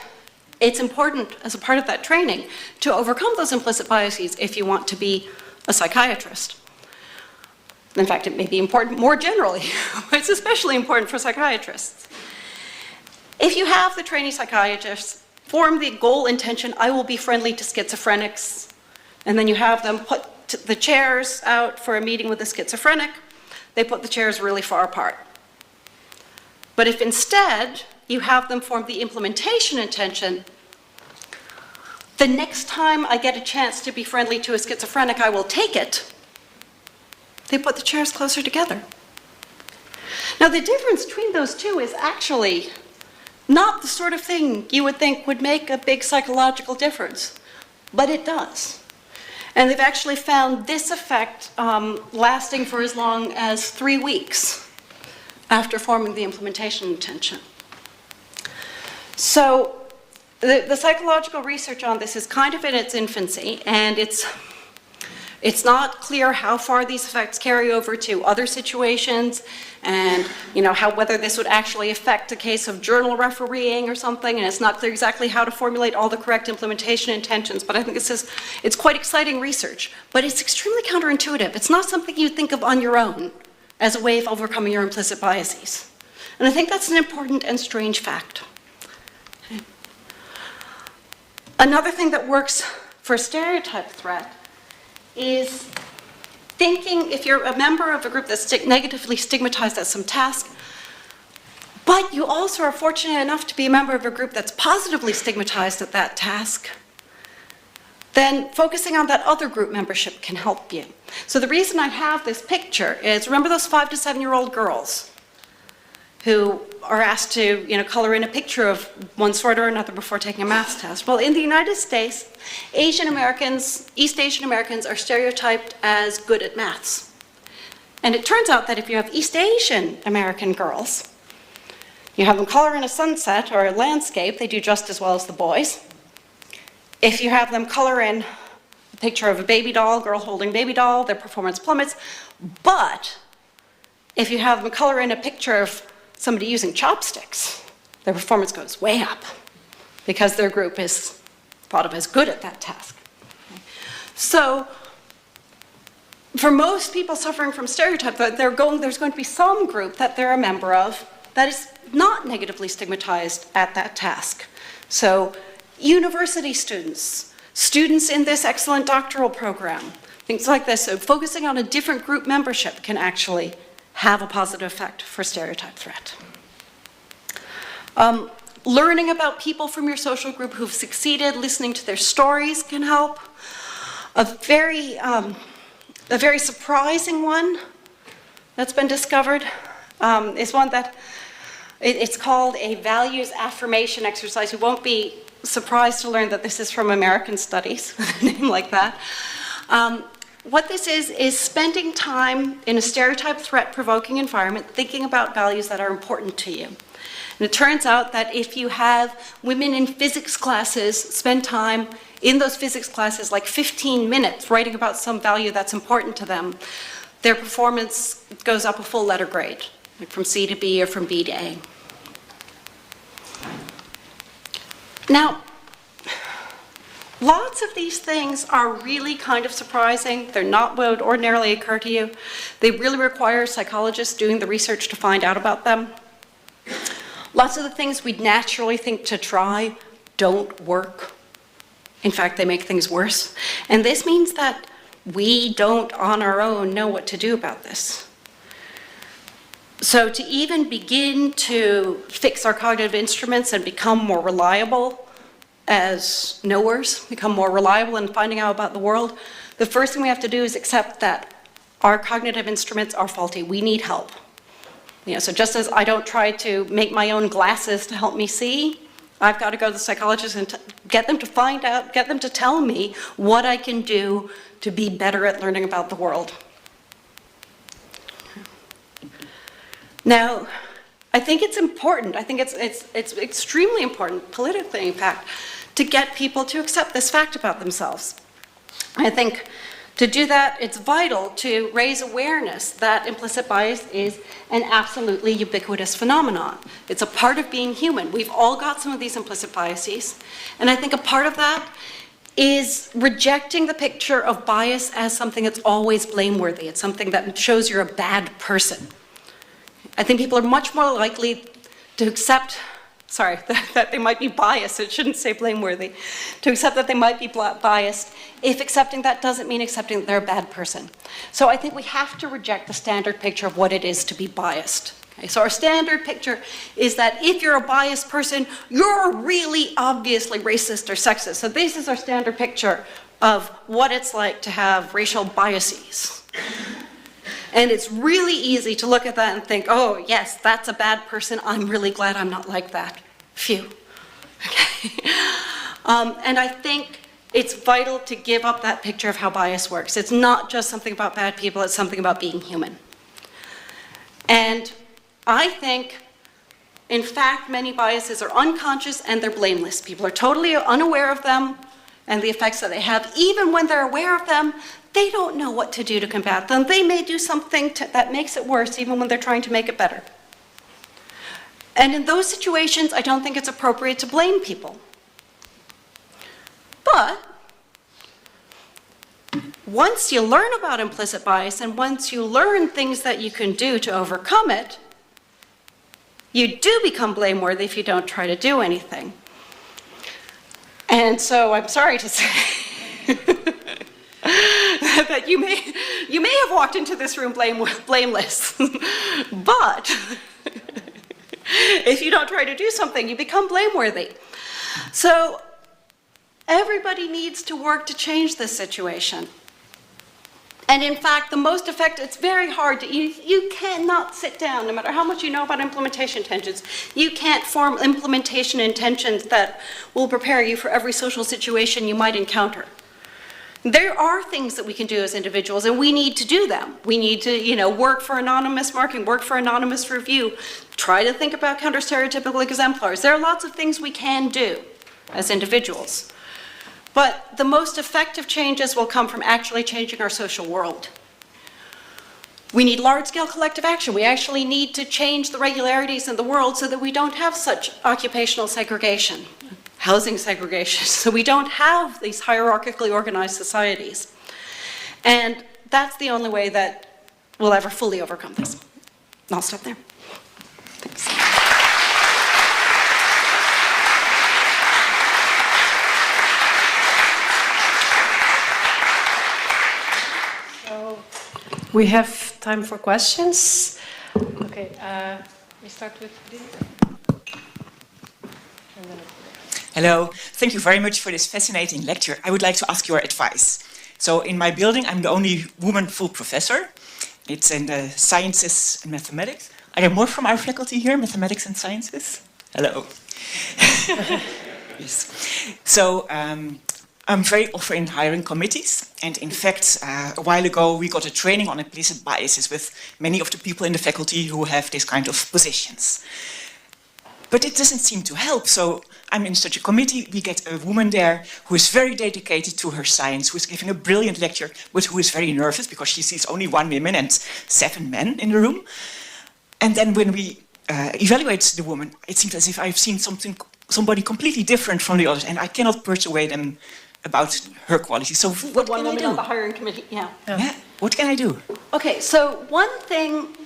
it's important, as a part of that training, to overcome those implicit biases if you want to be a psychiatrist. In fact, it may be important more generally. It's especially important for psychiatrists. If you have the trainee psychiatrists form the goal intention, I will be friendly to schizophrenics, and then you have them put the chairs out for a meeting with a schizophrenic, they put the chairs really far apart. But if instead you have them form the implementation intention, the next time I get a chance to be friendly to a schizophrenic, I will take it. They put the chairs closer together. Now, the difference between those two is actually not the sort of thing you would think would make a big psychological difference, but it does. And they've actually found this effect lasting for as long as 3 weeks after forming the implementation intention. So the psychological research on this is kind of in its infancy, and it's not clear how far these effects carry over to other situations, and whether this would actually affect a case of journal refereeing or something, and it's not clear exactly how to formulate all the correct implementation intentions, but I think it's quite exciting research. But it's extremely counterintuitive. It's not something you think of on your own as a way of overcoming your implicit biases. And I think that's an important and strange fact. Okay. Another thing that works for stereotype threat is thinking, if you're a member of a group that's negatively stigmatized at some task, but you also are fortunate enough to be a member of a group that's positively stigmatized at that task, then focusing on that other group membership can help you. So the reason I have this picture is, remember those 5 to 7-year-old girls? who are asked to, color in a picture of one sort or another before taking a math test. Well, in the United States, East Asian Americans are stereotyped as good at maths. And it turns out that if you have East Asian American girls, you have them color in a sunset or a landscape, they do just as well as the boys. If you have them color in a picture of a baby doll, girl holding baby doll, their performance plummets. But if you have them color in a picture of somebody using chopsticks, their performance goes way up because their group is thought of as good at that task. So for most people suffering from stereotype, there's going to be some group that they're a member of that is not negatively stigmatized at that task. So university students, students in this excellent doctoral program, things like this. So focusing on a different group membership can actually have a positive effect for stereotype threat. Learning about people from your social group who've succeeded, listening to their stories can help. A very surprising one that's been discovered is one that it's called a values affirmation exercise. You won't be surprised to learn that this is from American Studies, a name like that. What this is spending time in a stereotype threat-provoking environment thinking about values that are important to you. And it turns out that if you have women in physics classes spend time in those physics classes, like 15 minutes, writing about some value that's important to them, their performance goes up a full letter grade, like from C to B or from B to A. Now, lots of these things are really kind of surprising. They're not what would ordinarily occur to you. They really require psychologists doing the research to find out about them. Lots of the things we'd naturally think to try don't work. In fact, they make things worse. And this means that we don't on our own know what to do about this. So to even begin to fix our cognitive instruments and become more reliable as knowers, become more reliable in finding out about the world, the first thing we have to do is accept that our cognitive instruments are faulty. We need help. So just as I don't try to make my own glasses to help me see, I've got to go to the psychologist and get them to find out, get them to tell me what I can do to be better at learning about the world. Now, I think it's important, I think it's extremely important, politically in fact, to get people to accept this fact about themselves. I think to do that, it's vital to raise awareness that implicit bias is an absolutely ubiquitous phenomenon. It's a part of being human. We've all got some of these implicit biases. And I think a part of that is rejecting the picture of bias as something that's always blameworthy. It's something that shows you're a bad person. I think people are much more likely to accept, that they might be biased, it shouldn't say blameworthy, to accept that they might be biased if accepting that doesn't mean accepting that they're a bad person. So I think we have to reject the standard picture of what it is to be biased. Okay, so our standard picture is that if you're a biased person, you're really obviously racist or sexist. So this is our standard picture of what it's like to have racial biases. And it's really easy to look at that and think, oh, yes, that's a bad person. I'm really glad I'm not like that. Phew. Okay. And I think it's vital to give up that picture of how bias works. It's not just something about bad people, it's something about being human. And I think, in fact, many biases are unconscious and they're blameless. People are totally unaware of them and the effects that they have. Even when they're aware of them, they don't know what to do to combat them. They may do something that makes it worse, even when they're trying to make it better. And in those situations, I don't think it's appropriate to blame people. But once you learn about implicit bias and once you learn things that you can do to overcome it, you do become blameworthy if you don't try to do anything. And so I'm sorry to say that you may have walked into this room blameless, but if you don't try to do something, you become blameworthy. So everybody needs to work to change this situation. And in fact, the most effective, it's very hard to, you cannot sit down, no matter how much you know about implementation intentions, you can't form implementation intentions that will prepare you for every social situation you might encounter. There are things that we can do as individuals, and we need to do them. We need to, work for anonymous marking, work for anonymous review, try to think about counter-stereotypical exemplars. There are lots of things we can do as individuals. But the most effective changes will come from actually changing our social world. We need large-scale collective action. We actually need to change the regularities in the world so that we don't have such occupational segregation, housing segregation, so we don't have these hierarchically organized societies. And that's the only way that we'll ever fully overcome this. I'll stop there. Thanks. We have time for questions. Okay, we start with this. Hello, thank you very much for this fascinating lecture. I would like to ask your advice. So in my building, I'm the only woman full professor. It's in the sciences and mathematics. Are there more from our faculty here, mathematics and sciences? Hello. Yes. So I'm very often in hiring committees. And in fact, a while ago, we got a training on implicit biases with many of the people in the faculty who have this kind of positions. But it doesn't seem to help. So I'm in such a committee, we get a woman there who is very dedicated to her science, who is giving a brilliant lecture, but who is very nervous because she sees only 1 woman and 7 men in the room. And then when we evaluate the woman, it seems as if I've seen somebody completely different from the others, and I cannot persuade them about her quality. So what can I do? On the hiring committee, yeah. What can I do? Okay, so one thing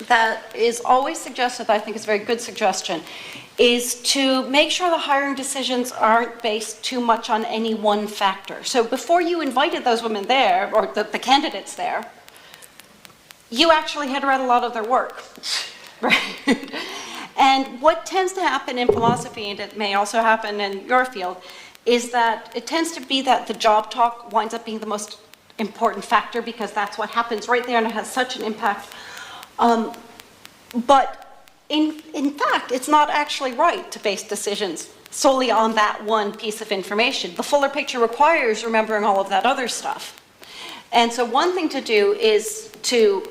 that is always suggested, I think is a very good suggestion, is to make sure the hiring decisions aren't based too much on any one factor. So before you invited those women there, or the candidates there, you actually had read a lot of their work, right? And what tends to happen in philosophy, and it may also happen in your field, is that it tends to be that the job talk winds up being the most important factor because that's what happens right there and it has such an impact. But in fact, it's not actually right to base decisions solely on that one piece of information. The fuller picture requires remembering all of that other stuff. And so one thing to do is to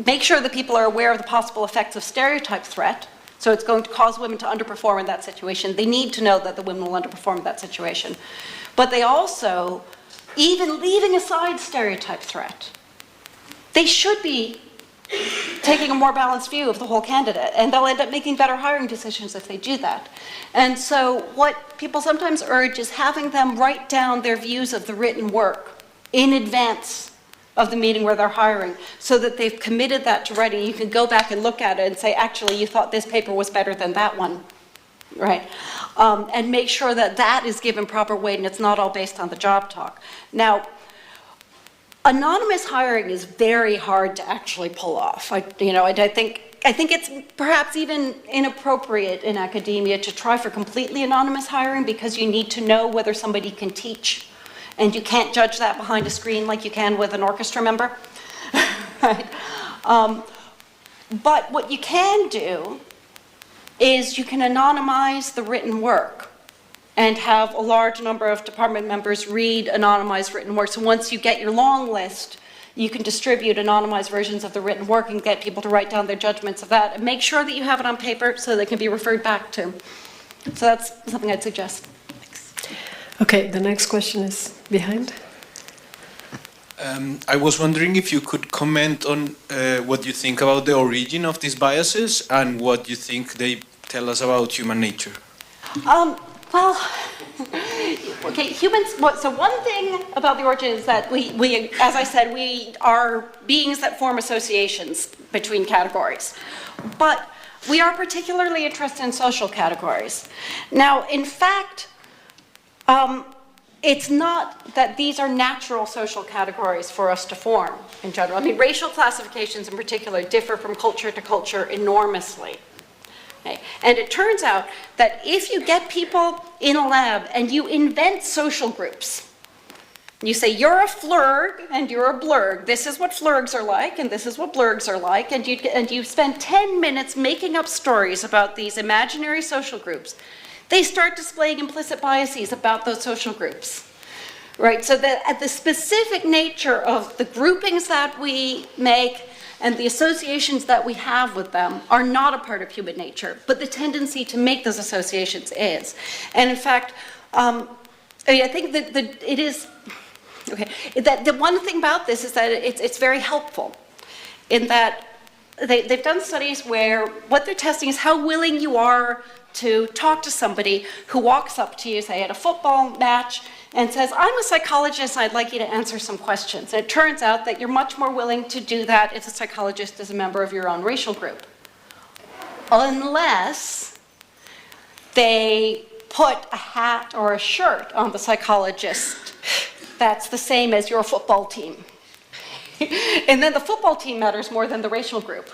make sure that people are aware of the possible effects of stereotype threat. So it's going to cause women to underperform in that situation. They need to know that the women will underperform in that situation. But they also, even leaving aside stereotype threat, they should be taking a more balanced view of the whole candidate, and they'll end up making better hiring decisions if they do that. And so what people sometimes urge is having them write down their views of the written work in advance of the meeting where they're hiring, so that they've committed that to writing. You can go back and look at it and say, actually, you thought this paper was better than that one, right? And make sure that that is given proper weight and it's not all based on the job talk. Now, anonymous hiring is very hard to actually pull off. I think it's perhaps even inappropriate in academia to try for completely anonymous hiring because you need to know whether somebody can teach. And you can't judge that behind a screen like you can with an orchestra member. Right? But what you can do is you can anonymize the written work and have a large number of department members read anonymized written work. So once you get your long list, you can distribute anonymized versions of the written work and get people to write down their judgments of that. And make sure that you have it on paper so they can be referred back to. So that's something I'd suggest. Okay, the next question is behind. I was wondering if you could comment on what you think about the origin of these biases and what you think they tell us about human nature. Well, okay, humans, so one thing about the origin is that we, as I said, we are beings that form associations between categories. But we are particularly interested in social categories. Now, in fact, it's not that these are natural social categories for us to form in general. I mean, racial classifications in particular differ from culture to culture enormously. Okay? And it turns out that if you get people in a lab and you invent social groups, You say, you're a flurg and you're a blurg. This is what flurgs are like and this is what blurgs are like. And you spend 10 minutes making up stories about these imaginary social groups. They start displaying implicit biases about those social groups. Right, so that the specific nature of the groupings that we make and the associations that we have with them are not a part of human nature, but the tendency to make those associations is. And in fact, I think that it is, okay, that the one thing about this is that it's very helpful in that they've done studies where what they're testing is how willing you are to talk to somebody who walks up to you, say at a football match, and says, I'm a psychologist, I'd like you to answer some questions. And it turns out that you're much more willing to do that if the psychologist is a member of your own racial group. Unless they put a hat or a shirt on the psychologist that's the same as your football team. And then the football team matters more than the racial group.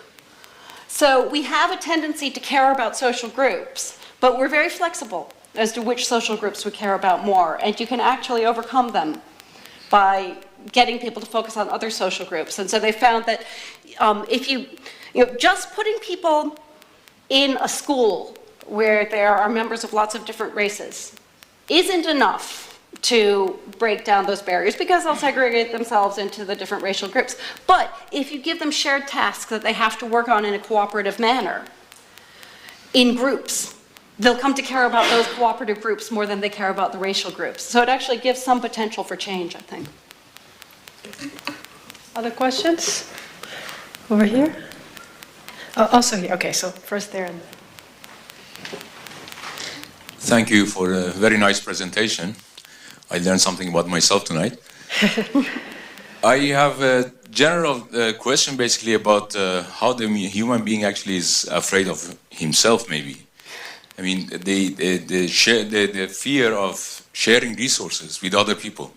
So we have a tendency to care about social groups, but we're very flexible as to which social groups we care about more. And you can actually overcome them by getting people to focus on other social groups. And so they found that if you just putting people in a school where there are members of lots of different races isn't enough to break down those barriers because they'll segregate themselves into the different racial groups. But if you give them shared tasks that they have to work on in a cooperative manner, in groups, they'll come to care about those cooperative groups more than they care about the racial groups. So it actually gives some potential for change, I think. Other questions? Over here? Oh, also here. Okay, so first there. And Thank you for a very nice presentation. I learned something about myself tonight. I have a general question basically about how the human being actually is afraid of himself, maybe. I mean, the fear of sharing resources with other people.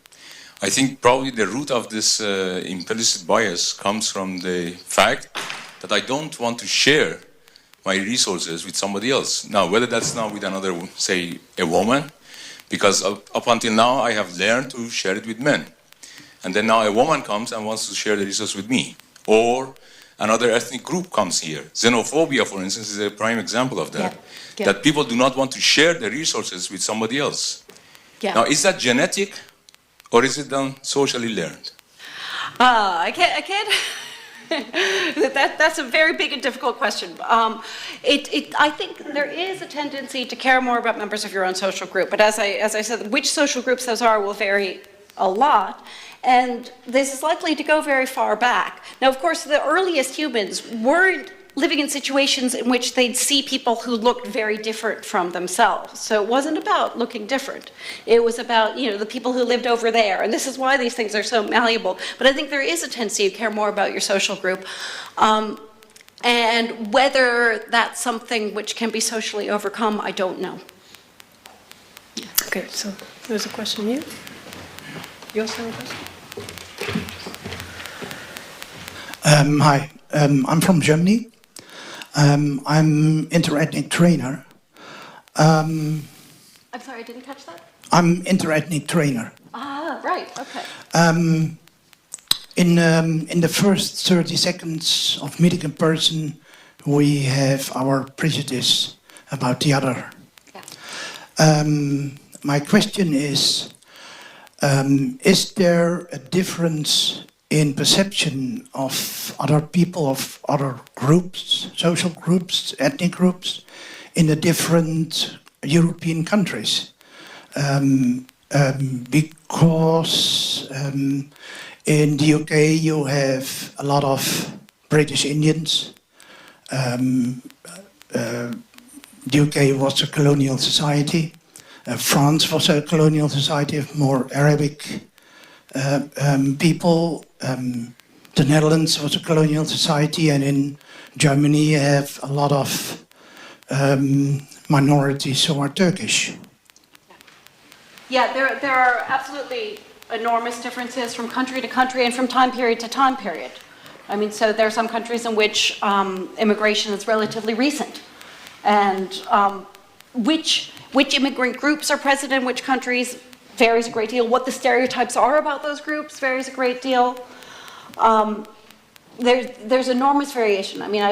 I think probably the root of this implicit bias comes from the fact that I don't want to share my resources with somebody else. Now, whether that's now with another, say, a woman, because up until now I have learned to share it with men. And then now a woman comes and wants to share the resource with me. Or another ethnic group comes here. Xenophobia, for instance, is a prime example of that. Yeah. That people do not want to share the resources with somebody else. yeah. Now, is that genetic or is it done socially learned? I can't. That's a very big and difficult question. I think there is a tendency to care more about members of your own social group, but as I said, which social groups those are will vary a lot, and this is likely to go very far back. Now, of course, the earliest humans weren't living in situations in which they'd see people who looked very different from themselves. So it wasn't about looking different. It was about, the people who lived over there. And this is why these things are so malleable. But I think there is a tendency to care more about your social group. And whether that's something which can be socially overcome, I don't know. Okay, so there's a question here. You also have a question? Hi, I'm from Germany. I'm interethnic trainer. I'm sorry, I didn't catch that? I'm interethnic trainer. Ah, right, okay. In the first 30 seconds of meeting a person, we have our prejudice about the other. Yeah. My question is there a difference in perception of other people, of other groups, social groups, ethnic groups, in the different European countries? Because in the UK you have a lot of British Indians. The UK was a colonial society. France was a colonial society of more Arabic people. The Netherlands was a colonial society, and in Germany you have a lot of minorities who are Turkish. Yeah, there are absolutely enormous differences from country to country and from time period to time period. I mean, so there are some countries in which immigration is relatively recent, and which immigrant groups are present in which countries varies a great deal. What the stereotypes are about those groups varies a great deal. There's enormous variation. I mean,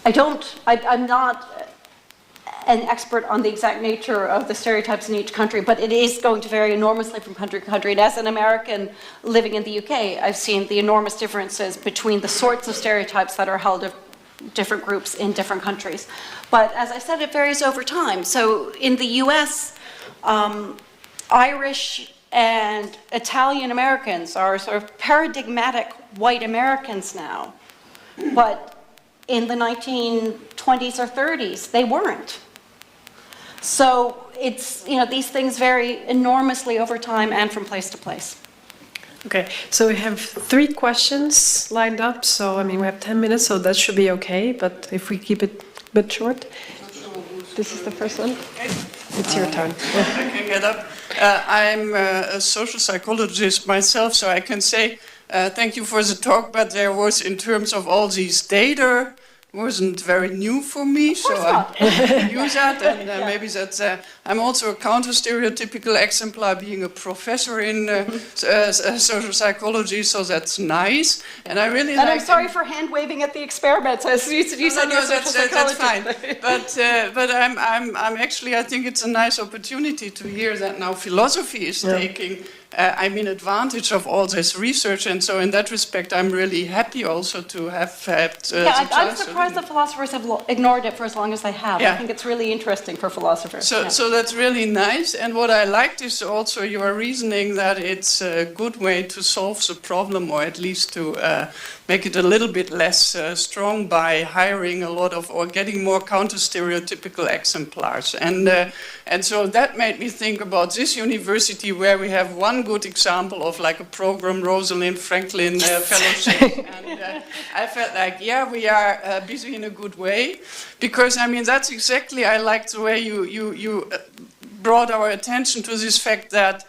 I'm not an expert on the exact nature of the stereotypes in each country, but it is going to vary enormously from country to country. And as an American living in the UK, I've seen the enormous differences between the sorts of stereotypes that are held of different groups in different countries. But as I said, it varies over time. So in the US, Irish and Italian Americans are sort of paradigmatic white Americans now. But in the 1920s or 30s, they weren't. So it's, these things vary enormously over time and from place to place. Okay, so we have 3 questions lined up. So, I mean, we have 10 minutes, so that should be okay. But if we keep it a bit short. This is the first one. It's your turn. I can get up. I'm a social psychologist myself, so I can say thank you for the talk, but there was, in terms of all these data, wasn't very new for me, so I use that, and maybe that's. I'm also a counter-stereotypical exemplar, being a professor in social psychology, so that's nice. And I really. And I'm sorry for hand waving at the experiments. As you said, that's fine. But I'm actually. I think it's a nice opportunity to hear that now philosophy is taking. Advantage of all this research, and so in that respect, I'm really happy also to have had. I'm surprised that philosophers have ignored it for as long as they have. Yeah. I think it's really interesting for philosophers. So that's really nice. And what I liked is also your reasoning that it's a good way to solve the problem, or at least to make it a little bit less strong by hiring a lot of or getting more counter-stereotypical exemplars. And so that made me think about this university where we have one good example of like a program, Rosalind Franklin Fellowship. And I felt like, we are busy in a good way. Because, that's exactly, I like the way you brought our attention to this fact that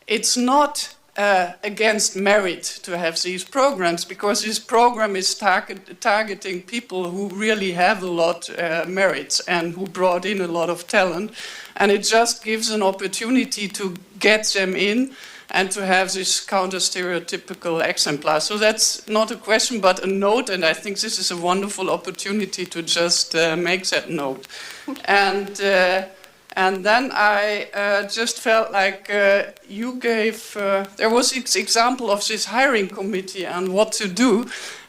it's not against merit to have these programs, because this program is targeting people who really have a lot merits and who brought in a lot of talent, and it just gives an opportunity to get them in and to have this counter-stereotypical exemplar. So that's not a question but a note, and I think this is a wonderful opportunity to just make that note. And then I just felt like you gave, there was this example of this hiring committee and what to do.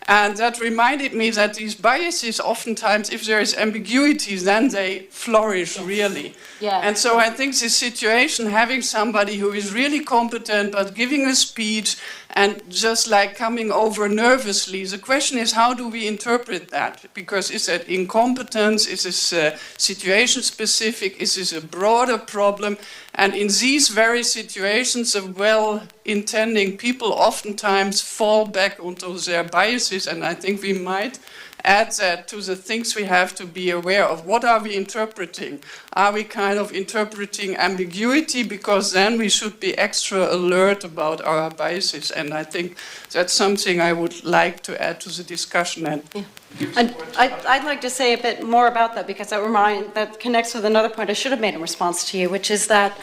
And that reminded me that these biases, oftentimes, if there is ambiguity, then they flourish really. Yeah. And so I think this situation, having somebody who is really competent but giving a speech and just like coming over nervously, the question is, how do we interpret that? Because is that incompetence? Is this situation specific? Is this a broader problem? And in these very situations, the well-intending people oftentimes fall back onto their biases, and I think we might add that to the things we have to be aware of. What are we interpreting? Are we kind of interpreting ambiguity? Because then we should be extra alert about our biases, and I think that's something I would like to add to the discussion. And I'd like to say a bit more about that, because that connects with another point I should have made in response to you, which is that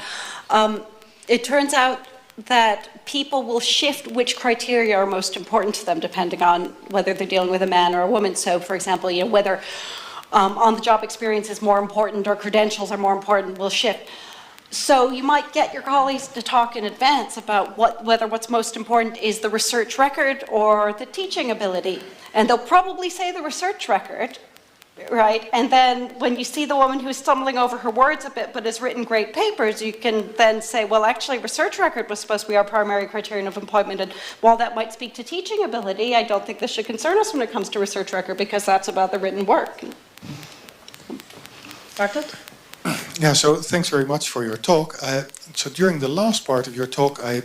it turns out that people will shift which criteria are most important to them depending on whether they're dealing with a man or a woman. So, for example, whether on-the-job experience is more important or credentials are more important will shift. So you might get your colleagues to talk in advance about whether what's most important is the research record or the teaching ability. And they'll probably say the research record, right? And then when you see the woman who's stumbling over her words a bit but has written great papers, you can then say, well, actually, research record was supposed to be our primary criterion of employment. And while that might speak to teaching ability, I don't think this should concern us when it comes to research record, because that's about the written work. Bartelt? Yeah, so thanks very much for your talk. So during the last part of your talk, I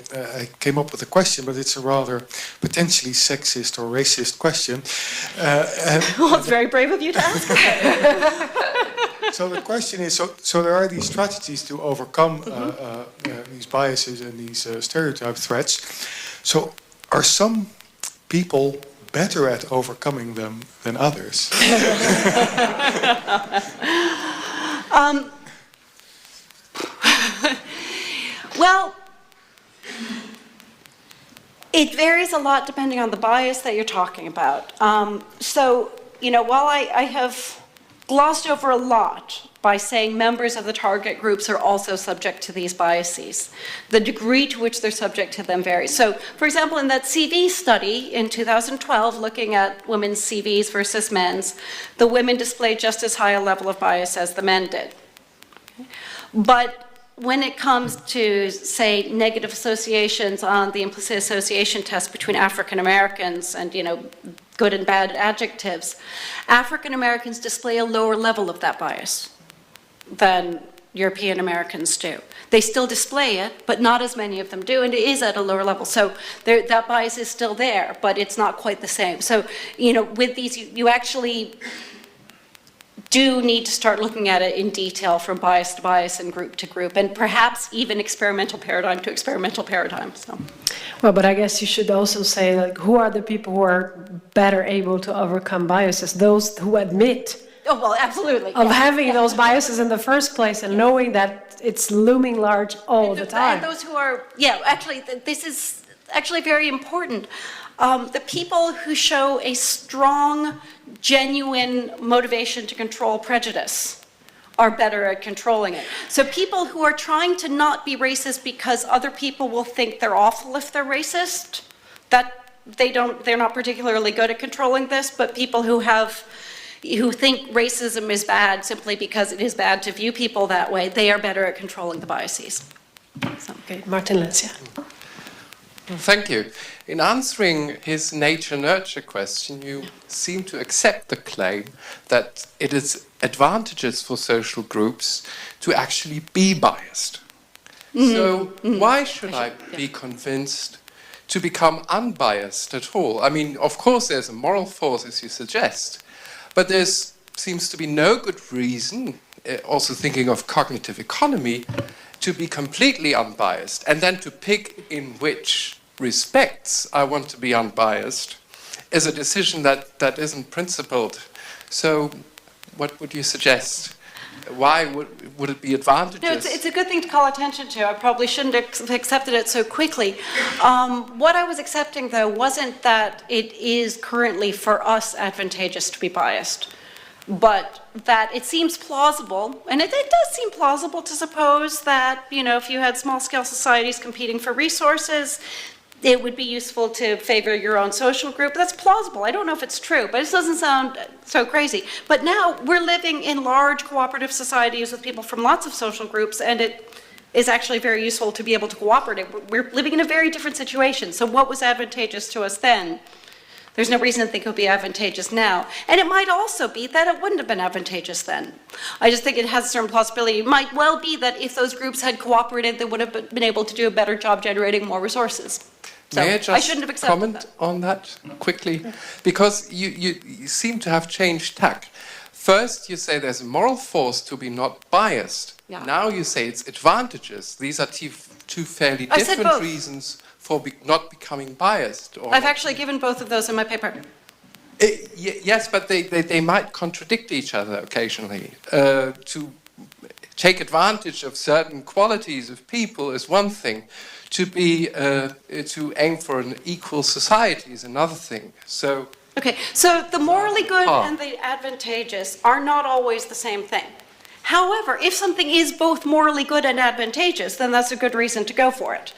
came up with a question, but it's a rather potentially sexist or racist question. Well, it's very brave of you to ask. So the question is, so there are these strategies to overcome these biases and these stereotype threats. So are some people better at overcoming them than others? Well, it varies a lot depending on the bias that you're talking about. So, while I have glossed over a lot by saying members of the target groups are also subject to these biases, the degree to which they're subject to them varies. So, for example, in that CV study in 2012, looking at women's CVs versus men's, the women displayed just as high a level of bias as the men did. But when it comes to, say, negative associations on the implicit association test between African Americans and, good and bad adjectives, African Americans display a lower level of that bias than European Americans do. They still display it, but not as many of them do, and it is at a lower level. So that bias is still there, but it's not quite the same. So, with these, you actually do need to start looking at it in detail from bias to bias and group to group, and perhaps even experimental paradigm to experimental paradigm. So. Well, but I guess you should also say, like, who are the people who are better able to overcome biases? Those who admit Oh, well, absolutely. Of having those biases in the first place and knowing that it's looming large all the time. And those who are, actually, this is actually very important. The people who show a strong, genuine motivation to control prejudice are better at controlling it. So people who are trying to not be racist because other people will think they're awful if they're racist, they're not particularly good at controlling this, but people who think racism is bad simply because it is bad to view people that way, they are better at controlling the biases. So. Okay, Martin Lenz, Thank you. In answering his nature-nurture question, you seem to accept the claim that it is advantageous for social groups to actually be biased. So why should I be convinced to become unbiased at all? I mean, of course there's a moral force, as you suggest, but there seems to be no good reason, also thinking of cognitive economy, to be completely unbiased, and then to pick in which respects I want to be unbiased is a decision that isn't principled. So what would you suggest? Why would it be advantageous? No, it's a good thing to call attention to. I probably shouldn't have accepted it so quickly. What I was accepting, though, wasn't that it is currently for us advantageous to be biased, but that it seems plausible, and it does seem plausible to suppose that, if you had small-scale societies competing for resources, it would be useful to favor your own social group. That's plausible. I don't know if it's true, but it doesn't sound so crazy. But now we're living in large cooperative societies with people from lots of social groups, and it is actually very useful to be able to cooperate. We're living in a very different situation. So what was advantageous to us then? There's no reason to think it would be advantageous now. And it might also be that it wouldn't have been advantageous then. I just think it has a certain plausibility. It might well be that if those groups had cooperated, they would have been able to do a better job generating more resources. So May I just shouldn't have comment that. on that quickly? Because you seem to have changed tack. First, you say there's a moral force to be not biased. Yeah. Now you say it's advantageous. These are two fairly different reasons for not becoming biased. Or I've actually given both of those in my paper. Yes, but they might contradict each other occasionally. To take advantage of certain qualities of people is one thing. To aim for an equal society is another thing. So Okay, so the morally good and the advantageous are not always the same thing. However, if something is both morally good and advantageous, then that's a good reason to go for it.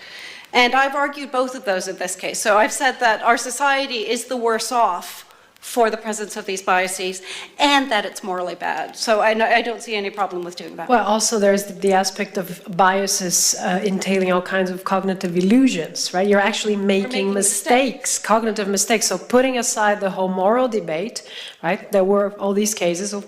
And I've argued both of those in this case. So I've said that our society is the worse off for the presence of these biases, and that it's morally bad. So I don't see any problem with doing that. Well, also there's the aspect of biases entailing all kinds of cognitive illusions, right? You're actually making mistakes, cognitive mistakes. So putting aside the whole moral debate, right? There were all these cases of,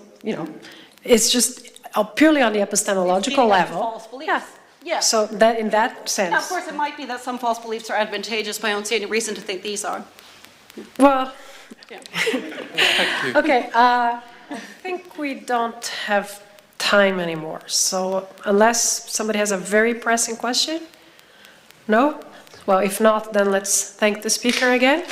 it's just purely on the epistemological level. False beliefs. Yeah. So that in that sense. Now, of course, it might be that some false beliefs are advantageous, but I don't see any reason to think these are. Well. Yeah. thank you. Okay, I think we don't have time anymore. So unless somebody has a very pressing question? No? Well, if not, then let's thank the speaker again.